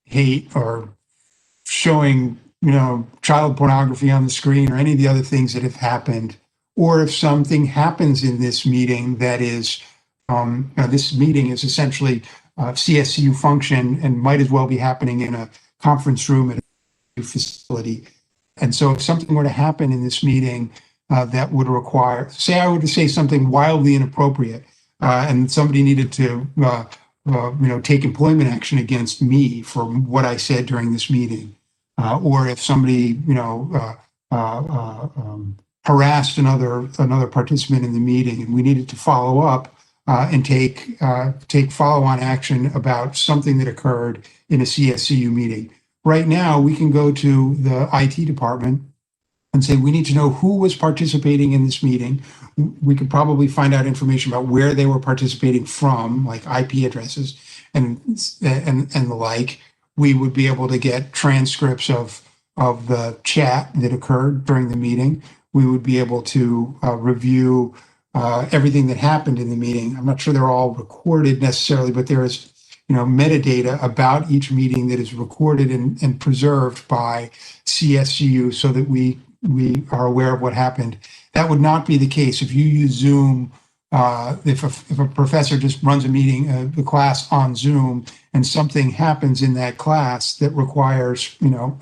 hate or showing, child pornography on the screen or any of the other things that have happened, or if something happens in this meeting that is, this meeting is essentially CSCU function and might as well be happening in a conference room at a facility. And so if something were to happen in this meeting that would require, say I were to say something wildly inappropriate and somebody needed to, take employment action against me for what I said during this meeting, or if somebody, harassed another participant in the meeting and we needed to follow up, and take follow-on action about something that occurred in a CSCU meeting. Right now, we can go to the IT department and say, we need to know who was participating in this meeting. We could probably find out information about where they were participating from, like IP addresses and the like. We would be able to get transcripts of the chat that occurred during the meeting. We would be able to review everything that happened in the meeting. I'm not sure they're all recorded necessarily, but there is, metadata about each meeting that is recorded and preserved by CSCU so that we are aware of what happened. That would not be the case if you use Zoom. If a professor just runs a meeting, the class on Zoom, and something happens in that class that requires,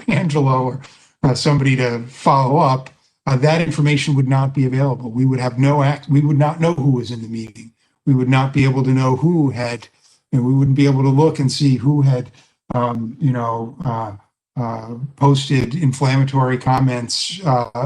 Angelo or somebody to follow up, that information would not be available. We would have we would not know who was in the meeting. We would not be able to know who had, we wouldn't be able to look and see who had, posted inflammatory comments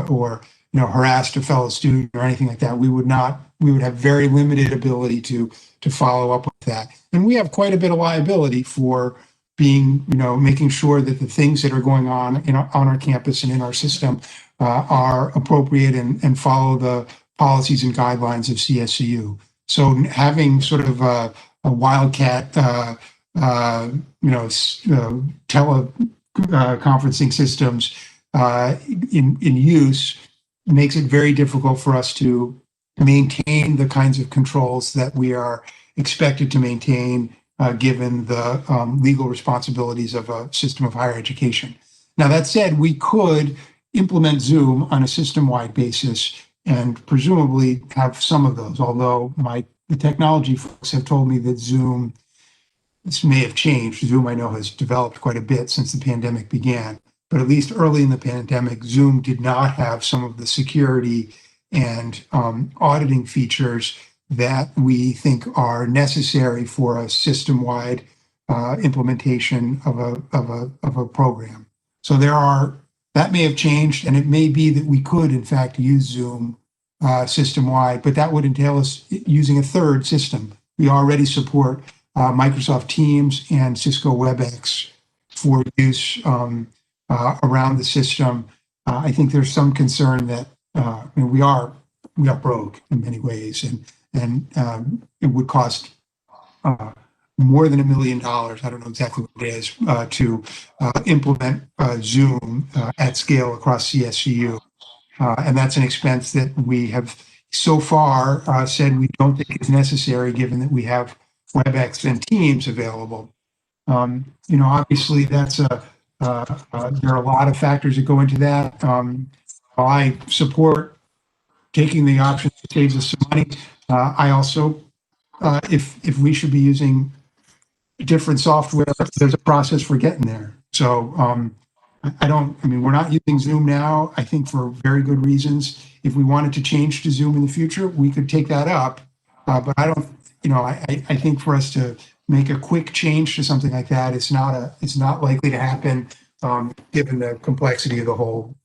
or, harassed a fellow student or anything like that. We would have very limited ability to follow up with that. And we have quite a bit of liability for being, making sure that the things that are going on on our campus and in our system are appropriate and follow the policies and guidelines of CSCU. So having sort of a wildcat, teleconferencing systems in use makes it very difficult for us to maintain the kinds of controls that we are expected to maintain given the legal responsibilities of a system of higher education. Now, that said, we could implement Zoom on a system-wide basis and presumably have some of those, although the technology folks have told me that Zoom, this may have changed. Zoom, I know, has developed quite a bit since the pandemic began, but at least early in the pandemic, Zoom did not have some of the security and auditing features that we think are necessary for a system-wide implementation of a program. So that may have changed, and it may be that we could, in fact, use Zoom system-wide, but that would entail us using a third system. We already support Microsoft Teams and Cisco Webex for use around the system. I think there's some concern that we are broke in many ways, and it would cost more than $1 million. I don't know exactly what it is to implement Zoom at scale across CSCU. And that's an expense that we have so far said we don't think is necessary given that we have Webex and Teams available. Obviously that's there are a lot of factors that go into that. I support taking the option that saves us some money. I also, if we should be using different software, there's a process for getting there. So we're not using Zoom now, I think for very good reasons. If we wanted to change to Zoom in the future, we could take that up. But I don't, I think for us to make a quick change to something like that, it's not likely to happen given the complexity of the whole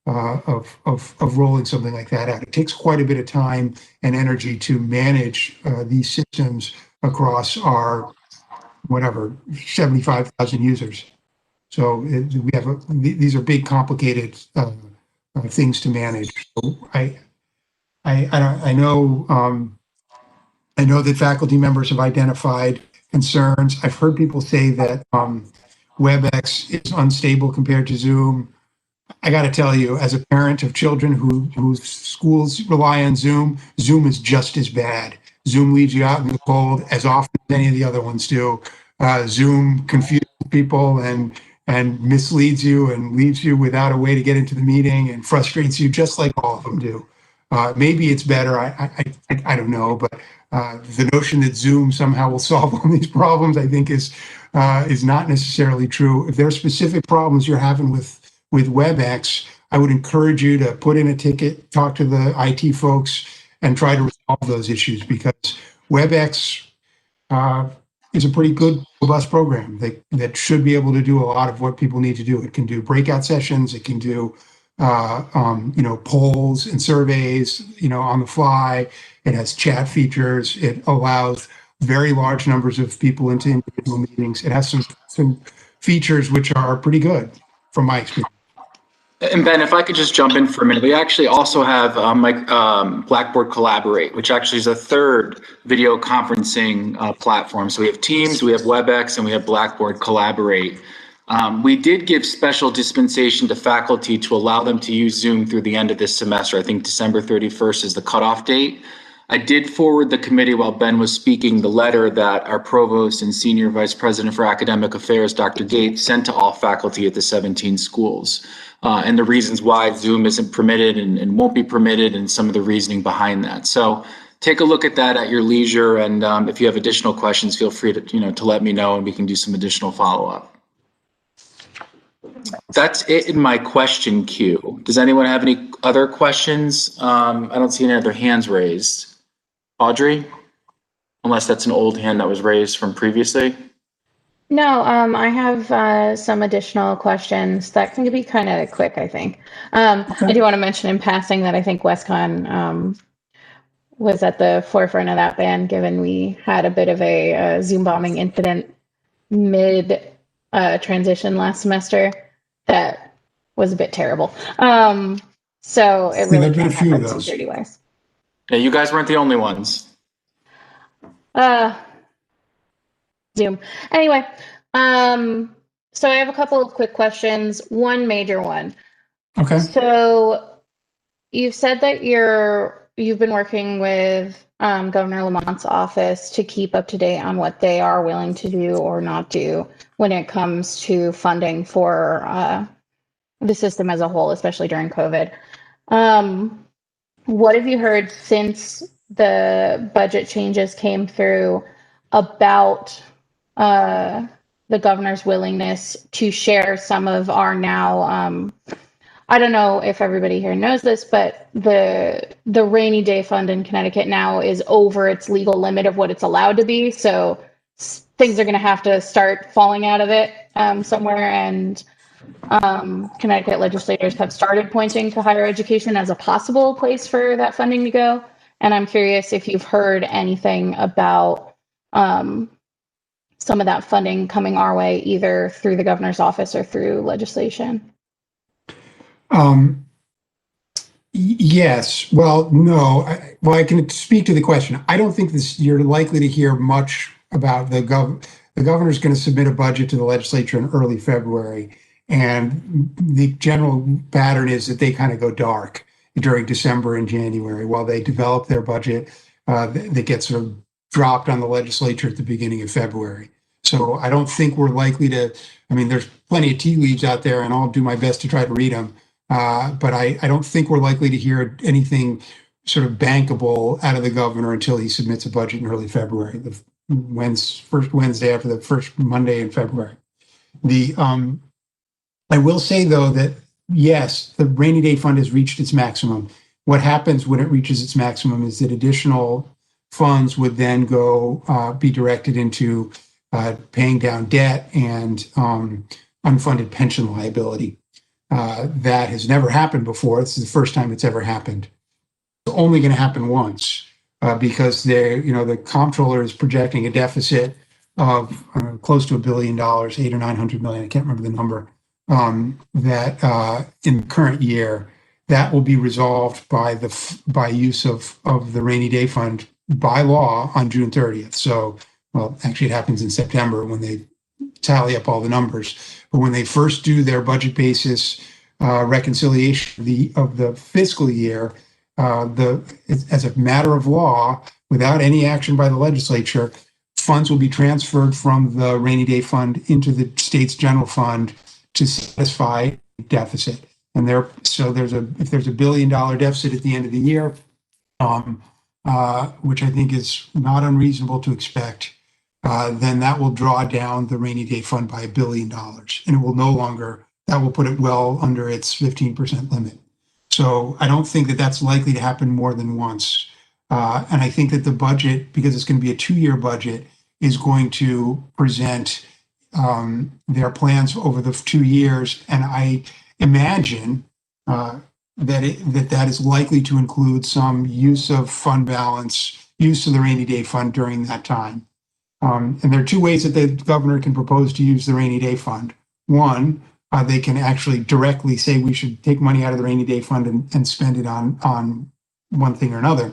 of rolling something like that out. It takes quite a bit of time and energy to manage these systems across our 75,000 users. So we have these are big, complicated things to manage. So I know that faculty members have identified concerns. I've heard people say that WebEx is unstable compared to Zoom. I got to tell you, as a parent of children whose schools rely on Zoom, Zoom is just as bad. Zoom leaves you out in the cold as often as any of the other ones do. Zoom confuses people and misleads you and leaves you without a way to get into the meeting and frustrates you just like all of them do. Maybe it's better. I don't know, but the notion that Zoom somehow will solve all these problems, I think is not necessarily true. If there are specific problems you're having with WebEx, I would encourage you to put in a ticket, talk to the IT folks, and try to resolve those issues, because WebEx is a pretty good, robust program that should be able to do a lot of what people need to do. It can do breakout sessions. It can do polls and surveys, on the fly. It has chat features. It allows very large numbers of people into individual meetings. It has some features which are pretty good from my experience. And Ben, if I could just jump in for a minute, we actually also have Blackboard Collaborate, which actually is a third video conferencing platform. So we have Teams, we have WebEx, and we have Blackboard Collaborate. We did give special dispensation to faculty to allow them to use Zoom through the end of this semester. I think December 31st is the cutoff date. I did forward the committee while Ben was speaking the letter that our provost and senior vice president for academic affairs, Dr. Gates, sent to all faculty at the 17 schools. And the reasons why Zoom isn't permitted and won't be permitted, and some of the reasoning behind that. So take a look at that at your leisure. And if you have additional questions, feel free to, to let me know and we can do some additional follow-up. That's it in my question queue. Does anyone have any other questions? I don't see any other hands raised. Audrey? Unless that's an old hand that was raised from previously. No, I have some additional questions that can be kind of quick, I think. I do want to mention in passing that I think WestCon was at the forefront of that ban, given we had a bit of a Zoom bombing incident mid transition last semester that was a bit terrible. So it really there've been a can't few of happen those. security wise. Yeah, you guys weren't the only ones. Zoom. Anyway, so I have a couple of quick questions, one major one. Okay. So you've said that you've been working with Governor Lamont's office to keep up to date on what they are willing to do or not do when it comes to funding for the system as a whole, especially during COVID. What have you heard since the budget changes came through about the governor's willingness to share some of our now I don't know if everybody here knows this, but the rainy day fund in Connecticut now is over its legal limit of what it's allowed to be. So things are going to have to start falling out of it somewhere. And Connecticut legislators have started pointing to higher education as a possible place for that funding to go. And I'm curious if you've heard anything about some of that funding coming our way, either through the governor's office or through legislation. Yes. Well, no. I can speak to the question. I don't think you're likely to hear much about the governor's going to submit a budget to the legislature in early February. And the general pattern is that they kind of go dark during December and January while they develop their budget that gets sort of dropped on the legislature at the beginning of February. So I don't think we're likely to, I mean, there's plenty of tea leaves out there and I'll do my best to try to read them. But I don't think we're likely to hear anything sort of bankable out of the governor until he submits a budget in early February, the first Wednesday after the first Monday in February. I will say, though, that yes, the rainy day fund has reached its maximum. What happens when it reaches its maximum is that additional funds would then go be directed into paying down debt and unfunded pension liability. That has never happened before. This is the first time it's ever happened. It's only going to happen once because the comptroller is projecting a deficit of close to $1 billion, 800 or 900 million. I can't remember the number. That in the current year, that will be resolved by use of the rainy day fund by law on June 30th. So, well, actually, it happens in September when they tally up all the numbers. But when they first do their budget basis reconciliation of the fiscal year, as a matter of law, without any action by the legislature, funds will be transferred from the rainy day fund into the state's general fund to satisfy deficit. And if there's a $1 billion deficit at the end of the year, which I think is not unreasonable to expect, then that will draw down the rainy day fund by $1 billion, and it will no longer. That will put it well under its 15% limit. So I don't think that that's likely to happen more than once. And I think that the budget, because it's going to be a 2-year budget, is going to present their plans over the 2 years. And I imagine that is likely to include some use of fund balance, use of the rainy day fund during that time. And there are 2 ways that the governor can propose to use the rainy day fund. One, they can actually directly say we should take money out of the rainy day fund and spend it on one thing or another.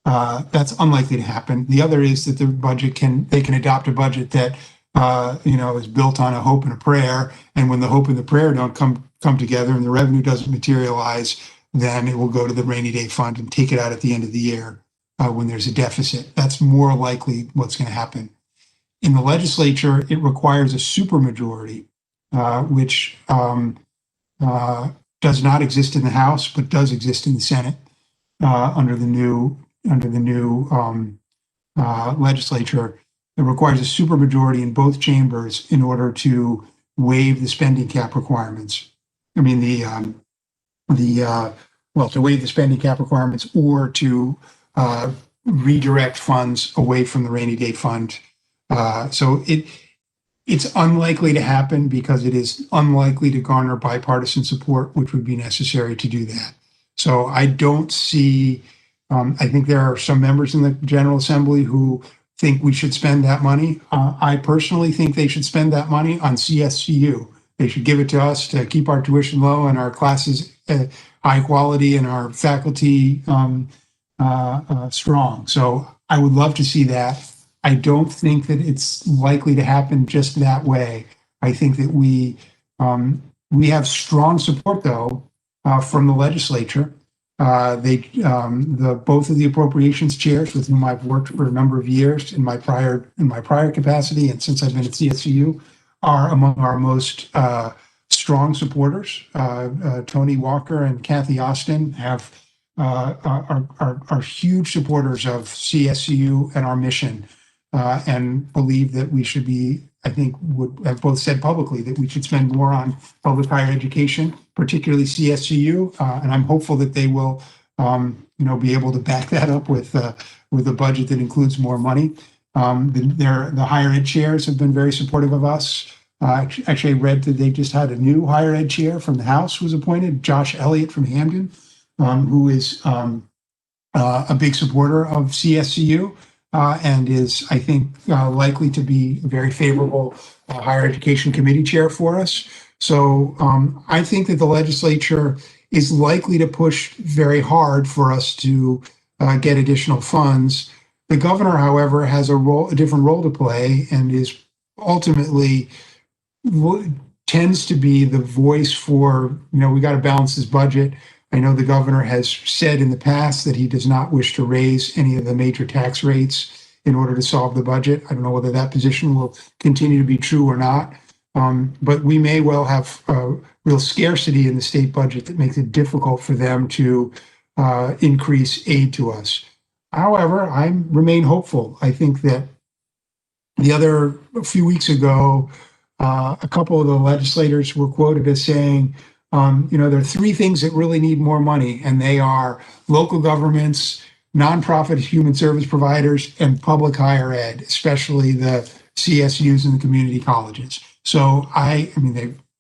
That's unlikely to happen. The other is that the budget they can adopt a budget that is built on a hope and a prayer. And when the hope and the prayer don't come together and the revenue doesn't materialize, then it will go to the rainy day fund and take it out at the end of the year when there's a deficit. That's more likely what's going to happen. In the legislature, it requires a supermajority, which does not exist in the House, but does exist in the Senate under the new legislature. It requires a supermajority in both chambers in order to waive the spending cap requirements. I mean, to waive the spending cap requirements or to redirect funds away from the rainy day fund. So It's unlikely to happen because it is unlikely to garner bipartisan support, which would be necessary to do that. So I don't see, I think there are some members in the General Assembly who think we should spend that money. I personally think they should spend that money on CSCU. They should give it to us to keep our tuition low and our classes high quality and our faculty strong. So I would love to see that. I don't think that it's likely to happen just that way. I think that we have strong support though from the legislature. Both of the appropriations chairs with whom I've worked for a number of years in my prior capacity and since I've been at CSCU are among our most strong supporters. Tony Walker and Kathy Austin are huge supporters of CSCU and our mission, and believe that we should be, I think would have both said publicly that we should spend more on public higher education, particularly CSCU, and I'm hopeful that they will, be able to back that up with a budget that includes more money. The higher ed chairs have been very supportive of us. Actually, I read that they just had a new higher ed chair from the House was appointed, Josh Elliott from Hamden, who is a big supporter of CSCU. And is, I think, likely to be a very favorable higher education committee chair for us. So I think that the legislature is likely to push very hard for us to get additional funds. The governor, however, has a different role to play and is ultimately tends to be the voice for, we got to balance this budget. I know the governor has said in the past that he does not wish to raise any of the major tax rates in order to solve the budget. I don't know whether that position will continue to be true or not, but we may well have real scarcity in the state budget that makes it difficult for them to increase aid to us. However, I remain hopeful. I think that a few weeks ago, a couple of the legislators were quoted as saying, there are three things that really need more money, and they are local governments, nonprofit human service providers, and public higher ed, especially the CSUs and the community colleges. So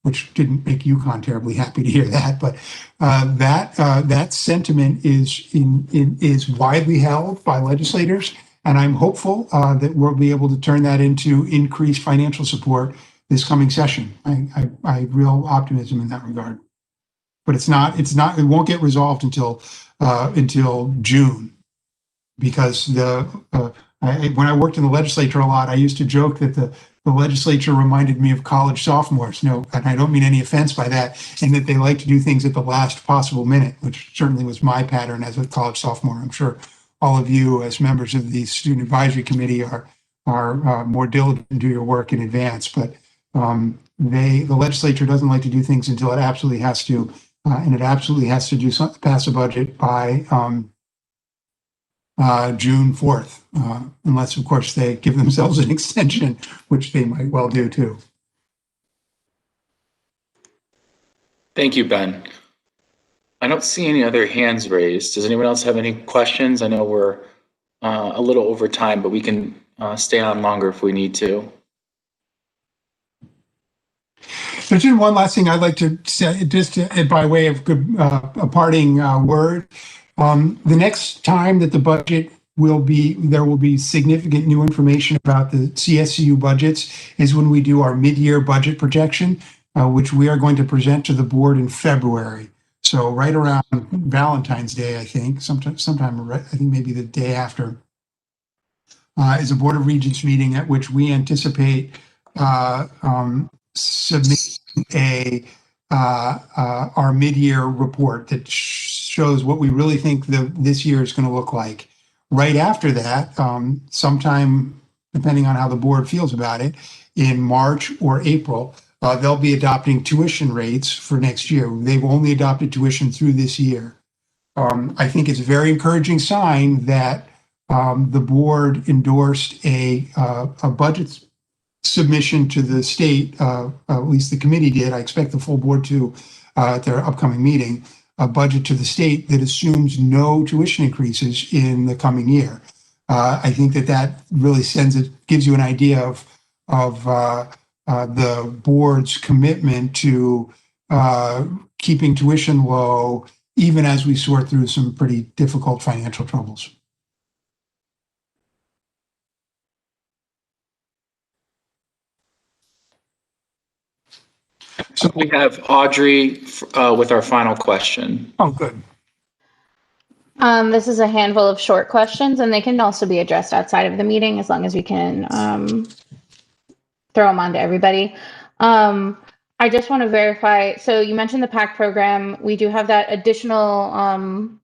which didn't make UConn terribly happy to hear that, but that sentiment is widely held by legislators, and I'm hopeful that we'll be able to turn that into increased financial support this coming session. I have real optimism in that regard. But it won't get resolved until June, because when I worked in the legislature a lot, I used to joke that the legislature reminded me of college sophomores. And I don't mean any offense by that, and that they like to do things at the last possible minute, which certainly was my pattern as a college sophomore. I'm sure all of you, as members of the student advisory committee, are more diligent and do your work in advance. But the legislature doesn't like to do things until it absolutely has to. And it absolutely has to pass a budget by June 4th, unless, of course, they give themselves an extension, which they might well do too. Thank you, Ben. I don't see any other hands raised. Does anyone else have any questions? I know we're a little over time, but we can stay on longer if we need to. So just one last thing I'd like to say, just by way of a parting word. The next time that the budget there will be significant new information about the CSCU budgets is when we do our mid-year budget projection, which we are going to present to the board in February. So right around Valentine's Day, I think, sometime I think maybe the day after, is a Board of Regents meeting at which we anticipate submitting our mid-year report that shows what we really think this year is going to look like. Right after that, sometime, depending on how the board feels about it, in March or April, they'll be adopting tuition rates for next year. They've only adopted tuition through this year. I think it's a very encouraging sign that the board endorsed a budget submission to the state, at least the committee did. I expect the full board to, at their upcoming meeting, a budget to the state that assumes no tuition increases in the coming year. I think that really gives you an idea of the board's commitment to keeping tuition low, even as we sort through some pretty difficult financial troubles. So we have Audrey with our final question. Oh, good. This is a handful of short questions, and they can also be addressed outside of the meeting as long as we can throw them on to everybody. I just want to verify. So you mentioned the PAC program. We do have that additional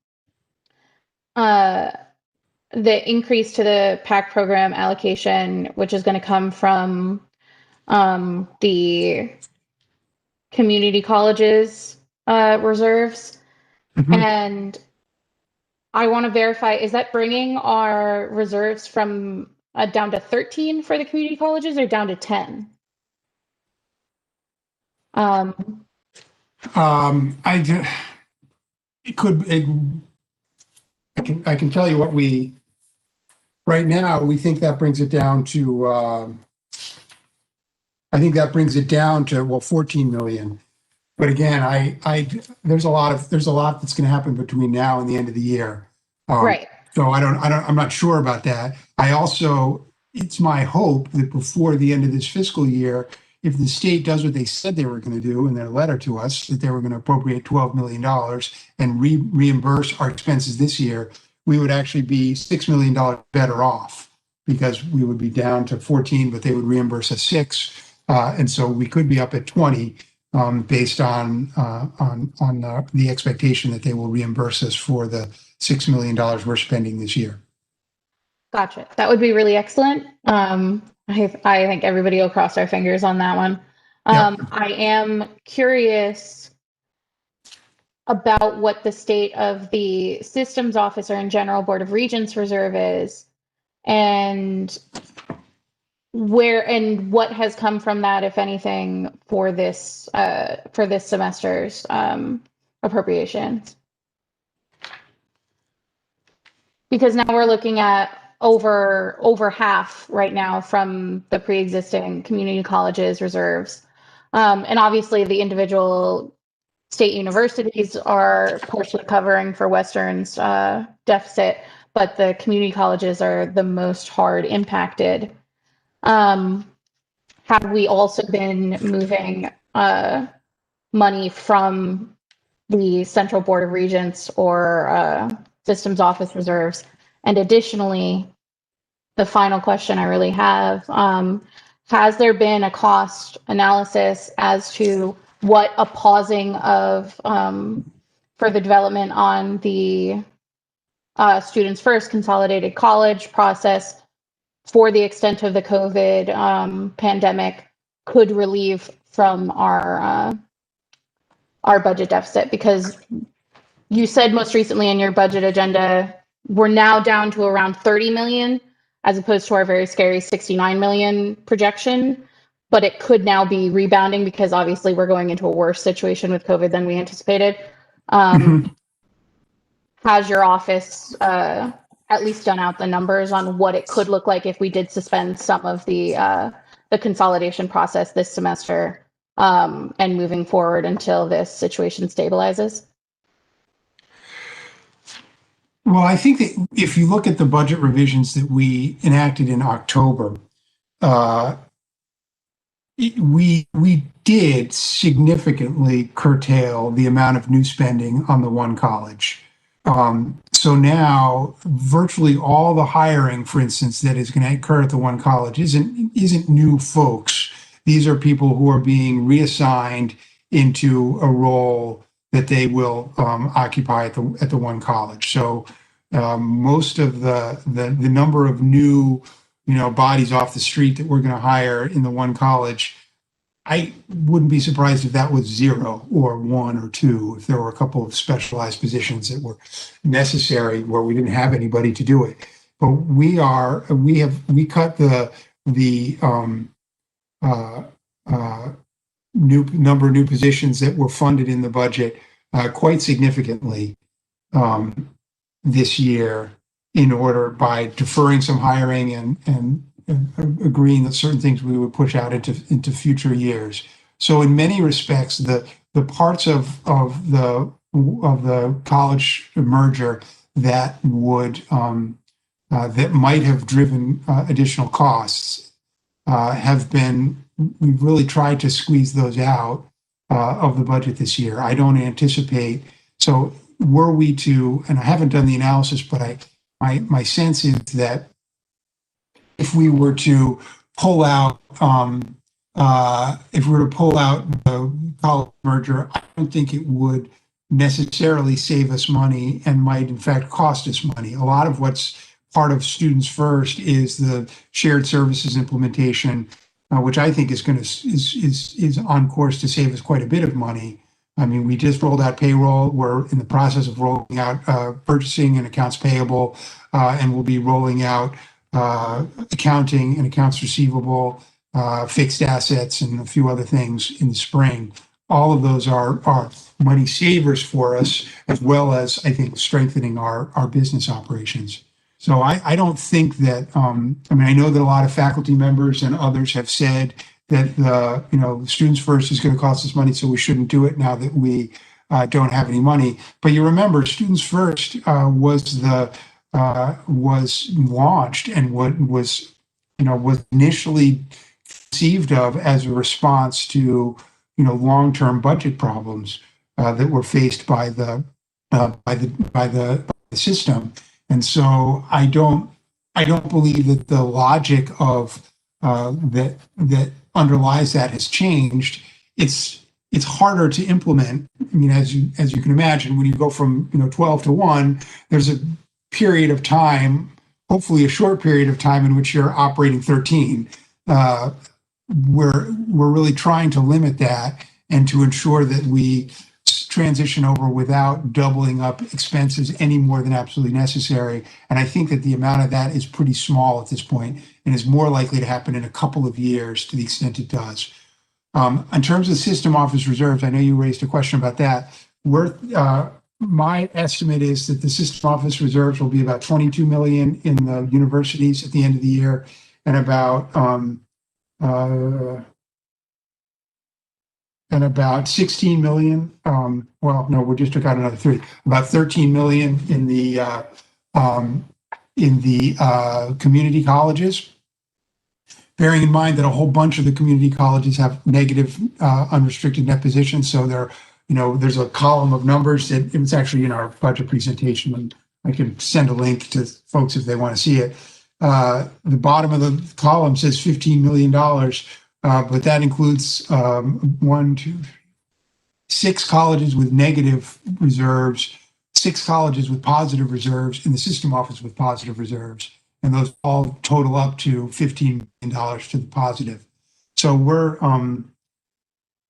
the increase to the PAC program allocation, which is going to come from the community colleges reserves. And I want to verify, is that bringing our reserves from down to 13 for the community colleges or down to 10? I can tell you what right now, we think that brings it down to, I think that brings it down to, well, 14 million. But again, there's a lot that's going to happen between now and the end of the year. Right. So I'm not sure about that. It's my hope that before the end of this fiscal year, if the state does what they said they were going to do in their letter to us, that they were going to appropriate $12 million and reimburse our expenses this year, we would actually be $6 million better off because we would be down to 14, but they would reimburse us 6. And so we could be up at 20 based on the expectation that they will reimburse us for the $6 million we're spending this year. Gotcha. That would be really excellent. I think everybody will cross our fingers on that one. I am curious about what the state of the systems officer and general board of regents reserve is, and what has come from that, if anything, for this semester's appropriations. Because now we're looking at over half right now from the pre-existing community colleges reserves. And obviously the individual state universities are partially covering for Western's deficit, but the community colleges are the most hard impacted. Have we also been moving money from the Central Board of Regents or systems office reserves? And additionally, the final question I really have, has there been a cost analysis as to what a pausing of for the development on the Students First consolidated college process for the extent of the COVID pandemic could relieve from our budget deficit? Because you said most recently in your budget agenda, we're now down to around 30 million, as opposed to our very scary 69 million projection. But it could now be rebounding because obviously we're going into a worse situation with COVID than we anticipated. Has your office at least done out the numbers on what it could look like if we did suspend some of the consolidation process this semester and moving forward until this situation stabilizes? Well, I think that if you look at the budget revisions that we enacted in October, we did significantly curtail the amount of new spending on the one college. So now virtually all the hiring, for instance, that is going to occur at the one college isn't new folks. These are people who are being reassigned into a role that they will occupy at the one college. So most of the number of new bodies off the street that we're going to hire in the one college, I wouldn't be surprised if that was 0 or 1 or 2, if there were a couple of specialized positions that were necessary where we didn't have anybody to do it. But we cut the number of new positions that were funded in the budget quite significantly this year by deferring some hiring and agreeing that certain things we would push out into future years. So in many respects, the parts of the college merger that would that might have driven additional costs we've really tried to squeeze those out of the budget this year. I don't anticipate. So were we to, and I haven't done the analysis, but my sense is that if we were to pull out the college merger, I don't think it would necessarily save us money and might in fact cost us money. A lot of what's part of Students First is the shared services implementation, which I think is is on course to save us quite a bit of money. I mean, we just rolled out payroll. We're in the process of rolling out purchasing and accounts payable, and we'll be rolling out accounting and accounts receivable, fixed assets, and a few other things in the spring. All of those are money savers for us, as well as, I think, strengthening our business operations. So I don't think that, I mean, I know that a lot of faculty members and others have said that Students First is going to cost us money, so we shouldn't do it now that we don't have any money. But you remember, Students First was launched and was initially conceived of as a response to long-term budget problems that were faced by the system. And so I don't believe that the logic of that underlies that has changed. It's harder to implement. I mean, as you can imagine, when you go from 12 to 1, there's a period of time, hopefully a short period of time, in which you're operating 13. We're really trying to limit that and to ensure that we transition over without doubling up expenses any more than absolutely necessary. And I think that the amount of that is pretty small at this point and is more likely to happen in a couple of years to the extent it does. In terms of system office reserves, I know you raised a question about that. My estimate is that the system office reserves will be about 22 million in the universities at the end of the year, and about 16 million. Well, no, we just took out another 3. About 13 million in the community colleges. Bearing in mind that a whole bunch of the community colleges have negative unrestricted net positions, so there's a column of numbers that it's actually in our budget presentation, and I can send a link to folks if they want to see it. The bottom of the column says $15 million. But that includes 6 colleges with negative reserves, 6 colleges with positive reserves, and the system office with positive reserves. And those all total up to $15 million to the positive. So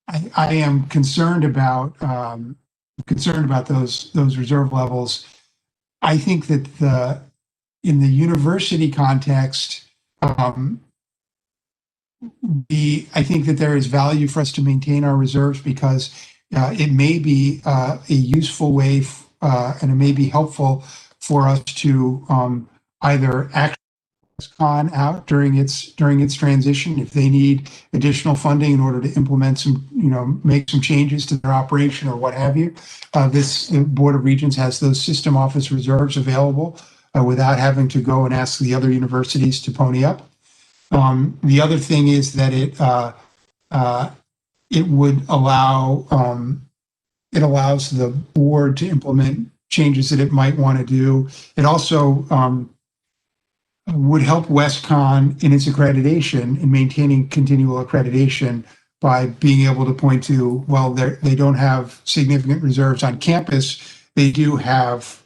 I am concerned about those reserve levels. I think that in the university context, I think that there is value for us to maintain our reserves because it may be a useful way and it may be helpful for us to either act WestCon out during its transition if they need additional funding in order to implement some, make some changes to their operation or what have you. The Board of Regents has those system office reserves available without having to go and ask the other universities to pony up. The other thing is that it would allow it allows the board to implement changes that it might want to do. It also would help WestCon in its accreditation in maintaining continual accreditation by being able to point to, well, they don't have significant reserves on campus. They do have,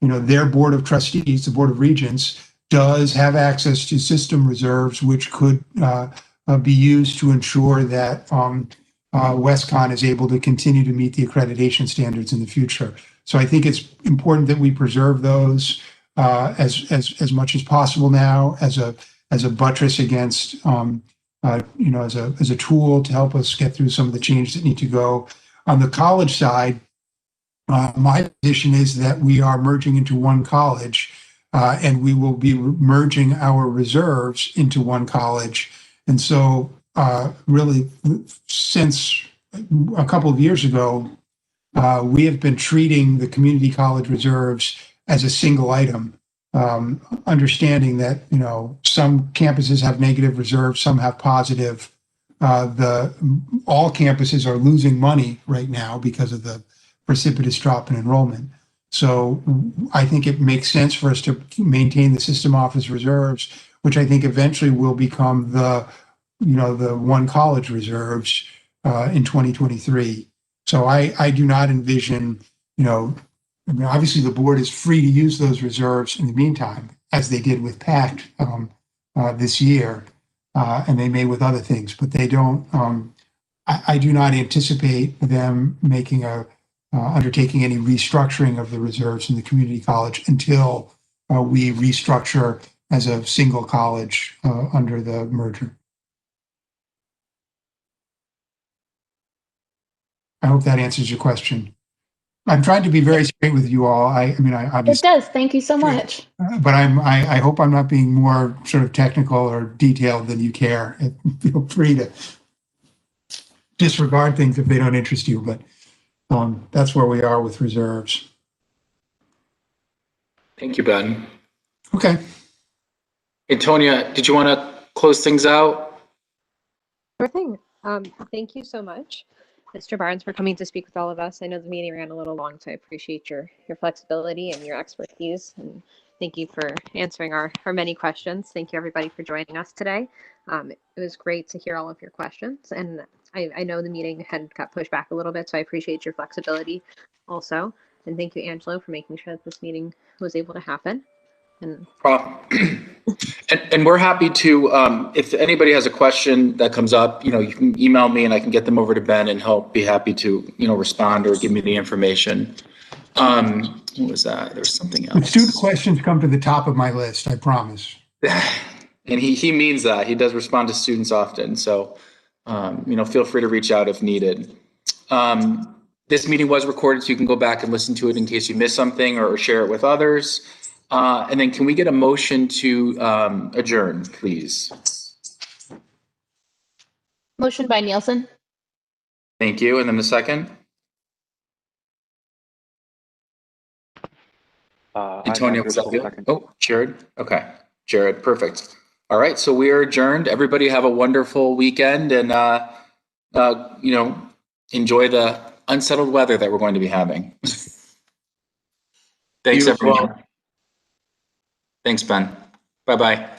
their board of trustees, the Board of Regents, does have access to system reserves, which could be used to ensure that WestCon is able to continue to meet the accreditation standards in the future. So I think it's important that we preserve those as much as possible now as a buttress against, as a tool to help us get through some of the changes that need to go. On the college side, my position is that we are merging into one college. and we will be merging our reserves into one college. And so really, since a couple of years ago, we have been treating the community college reserves as a single item, understanding that, some campuses have negative reserves, some have positive. All campuses are losing money right now because of the precipitous drop in enrollment. So I think it makes sense for us to maintain the system office reserves, which I think eventually will become the one college reserves in 2023. So I do not envision, obviously the board is free to use those reserves in the meantime, as they did with PACT this year, and they may with other things, but they don't, I do not anticipate them undertaking any restructuring of the reserves in the community college until we restructure as a single college under the merger. I hope that answers your question. I'm trying to be very straight with you all. I It does. Thank you so much. but I hope I'm not being more sort of technical or detailed than you care. Feel free to disregard things if they don't interest you, but that's where we are with reserves. Thank you, Ben. Okay. Antonia, did you want to close things out? Sure thing. Thank you so much, Mr. Barnes, for coming to speak with all of us. I know the meeting ran a little long, so I appreciate your flexibility and your expertise. And thank you for answering our many questions. Thank you, everybody, for joining us today. It was great to hear all of your questions. And I know the meeting got pushed back a little bit, so I appreciate your flexibility also. And thank you, Angelo, for making sure that this meeting was able to happen. And And we're happy to, if anybody has a question that comes up, you can email me and I can get them over to Ben and he'll be happy to, respond or give me the information. What was that? There's something else. The student questions come to the top of my list, I promise. And he means that. He does respond to students often. So, feel free to reach out if needed. This meeting was recorded, so you can go back and listen to it in case you missed something or share it with others. And then can we get a motion to adjourn, please? Motion by Nielsen. Thank you. And then the second? Antonia, was that you? Oh, Jared. Okay. Jared, perfect. All right. So we are adjourned. Everybody have a wonderful weekend and, enjoy the unsettled weather that we're going to be having. Thanks, everyone. Thanks, Ben. Bye-bye.